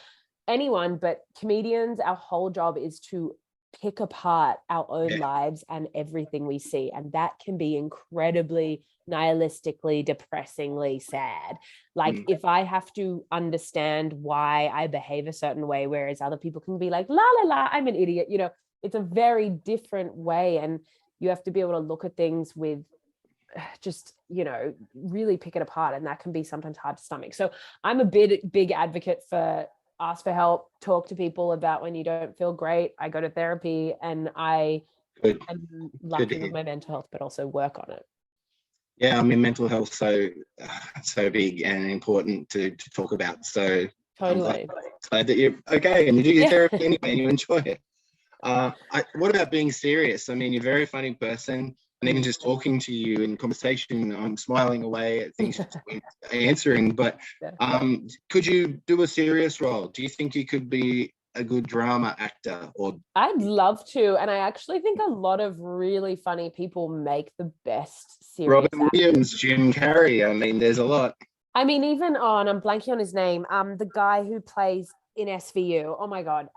anyone, but comedians, our whole job is to pick apart our own lives and everything we see. And that can be incredibly nihilistically, depressingly sad. Like if I have to understand why I behave a certain way, whereas other people can be like, la, la, la, I'm an idiot. You know, it's a very different way. And you have to be able to look at things with just, you know, really pick it apart. And that can be sometimes hard to stomach. So I'm a big advocate for ask for help, talk to people about when you don't feel great. I go to therapy, and I am lucky with my mental health, but also work on it. Yeah, I mean, mental health so big and important to talk about. So totally I'm glad that you're okay and you do your therapy anyway and you enjoy it. What about being serious? I mean, you're a very funny person, and even just talking to you in conversation, I'm smiling away at things you're answering. But could you do a serious role? Do you think you could be a good drama actor? Or I'd love to, and I actually think a lot of really funny people make the best serious Robin Williams, Jim Carrey. I mean, there's a lot. I mean, even and I'm blanking on his name. The guy who plays in SVU. Oh my God.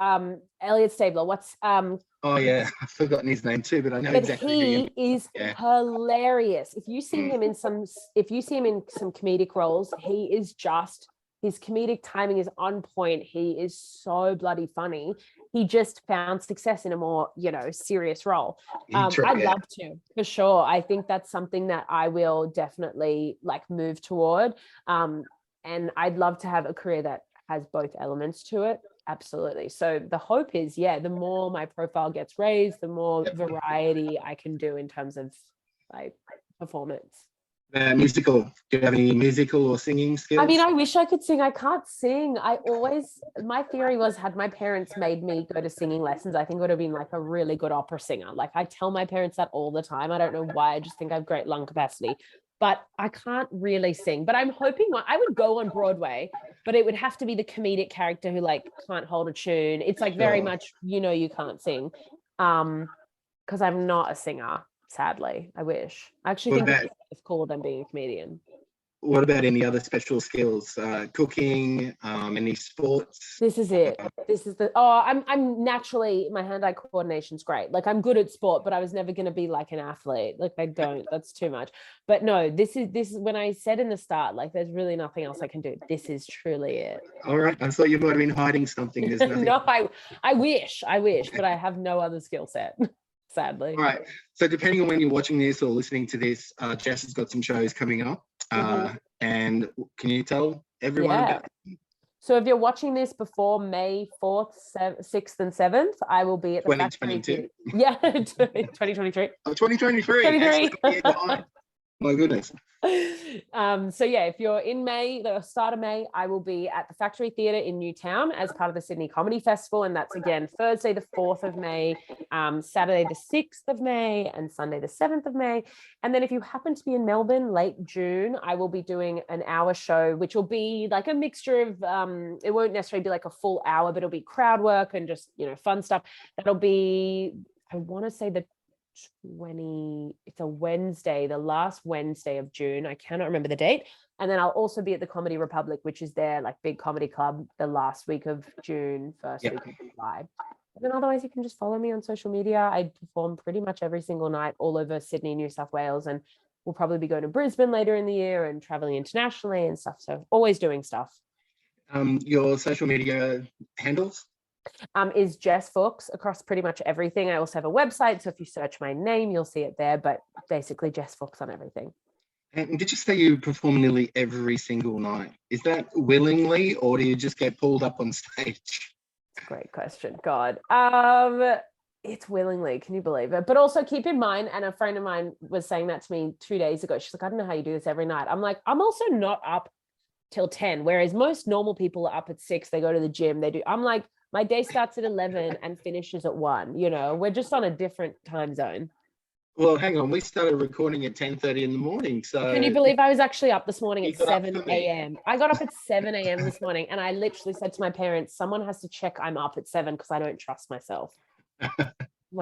Elliot Stabler. What's Oh yeah, I've forgotten his name too, but I know but exactly. He is hilarious. If you see him in some comedic roles, he is just, his comedic timing is on point. He is so bloody funny. He just found success in a more, you know, serious role. I'd love to, for sure. I think that's something that I will definitely like move toward. And I'd love to have a career that has both elements to it. Absolutely. So the hope is, the more my profile gets raised, the more variety I can do in terms of like performance. Musical. Do you have any musical or singing skills? I mean, I wish I could sing. I can't sing. My theory was, had my parents made me go to singing lessons, I think it would have been like a really good opera singer. Like I tell my parents that all the time. I don't know why. I just think I have great lung capacity, but I can't really sing. But I'm hoping I would go on Broadway, but it would have to be the comedic character who like can't hold a tune. It's like very much, you know, you can't sing. Because I'm not a singer. Sadly, I wish. I actually think it's cooler than being a comedian. What about any other special skills? Cooking, any sports? This is it. I'm naturally, my hand-eye coordination's great. Like I'm good at sport, but I was never going to be like an athlete. Like that's too much. But no, this is when I said in the start, like there's really nothing else I can do. This is truly it. All right. I thought you might have been hiding something. There's nothing. No, I wish, but I have no other skill set. Sadly. All right. So depending on when you're watching this or listening to this, Jess has got some shows coming up. And can you tell everyone about them? So if you're watching this before May 4th, 6th, and 7th, I will be at the 2022. 2023. Oh, 2023. My goodness. So if you're in May, the start of May, I will be at the Factory Theatre in Newtown as part of the Sydney Comedy Festival, and that's again Thursday the 4th of May, Saturday the 6th of May, and Sunday the 7th of May. And then if you happen to be in Melbourne late June, I will be doing an hour show, which will be like a mixture of it won't necessarily be like a full hour, but it'll be crowd work and just, you know, fun stuff. That'll be, I want to say it's a Wednesday, the last Wednesday of June. I cannot remember the date. And then I'll also be at the Comedy Republic, which is their like big comedy club, the last week of June, first week of July. And then otherwise you can just follow me on social media. I perform pretty much every single night all over Sydney, New South Wales, and we'll probably be going to Brisbane later in the year and traveling internationally and stuff. So always doing stuff. Your social media handles? Is Jess Fuchs across pretty much everything. I also have a website, so if you search my name, you'll see it there, but basically Jess Fuchs on everything. And did you say you perform nearly every single night? Is that willingly, or do you just get pulled up on stage? That's a great question. God. It's willingly, can you believe it? But also keep in mind, and a friend of mine was saying that to me 2 days ago, she's like, I don't know how you do this every night. I'm like, I'm also not up till 10, whereas most normal people are up at 6, they go to the gym, I'm like, my day starts at 11 and finishes at 1. You know, we're just on a different time zone. Well, hang on. We started recording at 10:30 in the morning. So can you believe I was actually up this morning at 7 a.m.? I got up at 7 a.m. this morning, and I literally said to my parents, someone has to check I'm up at 7 because I don't trust myself.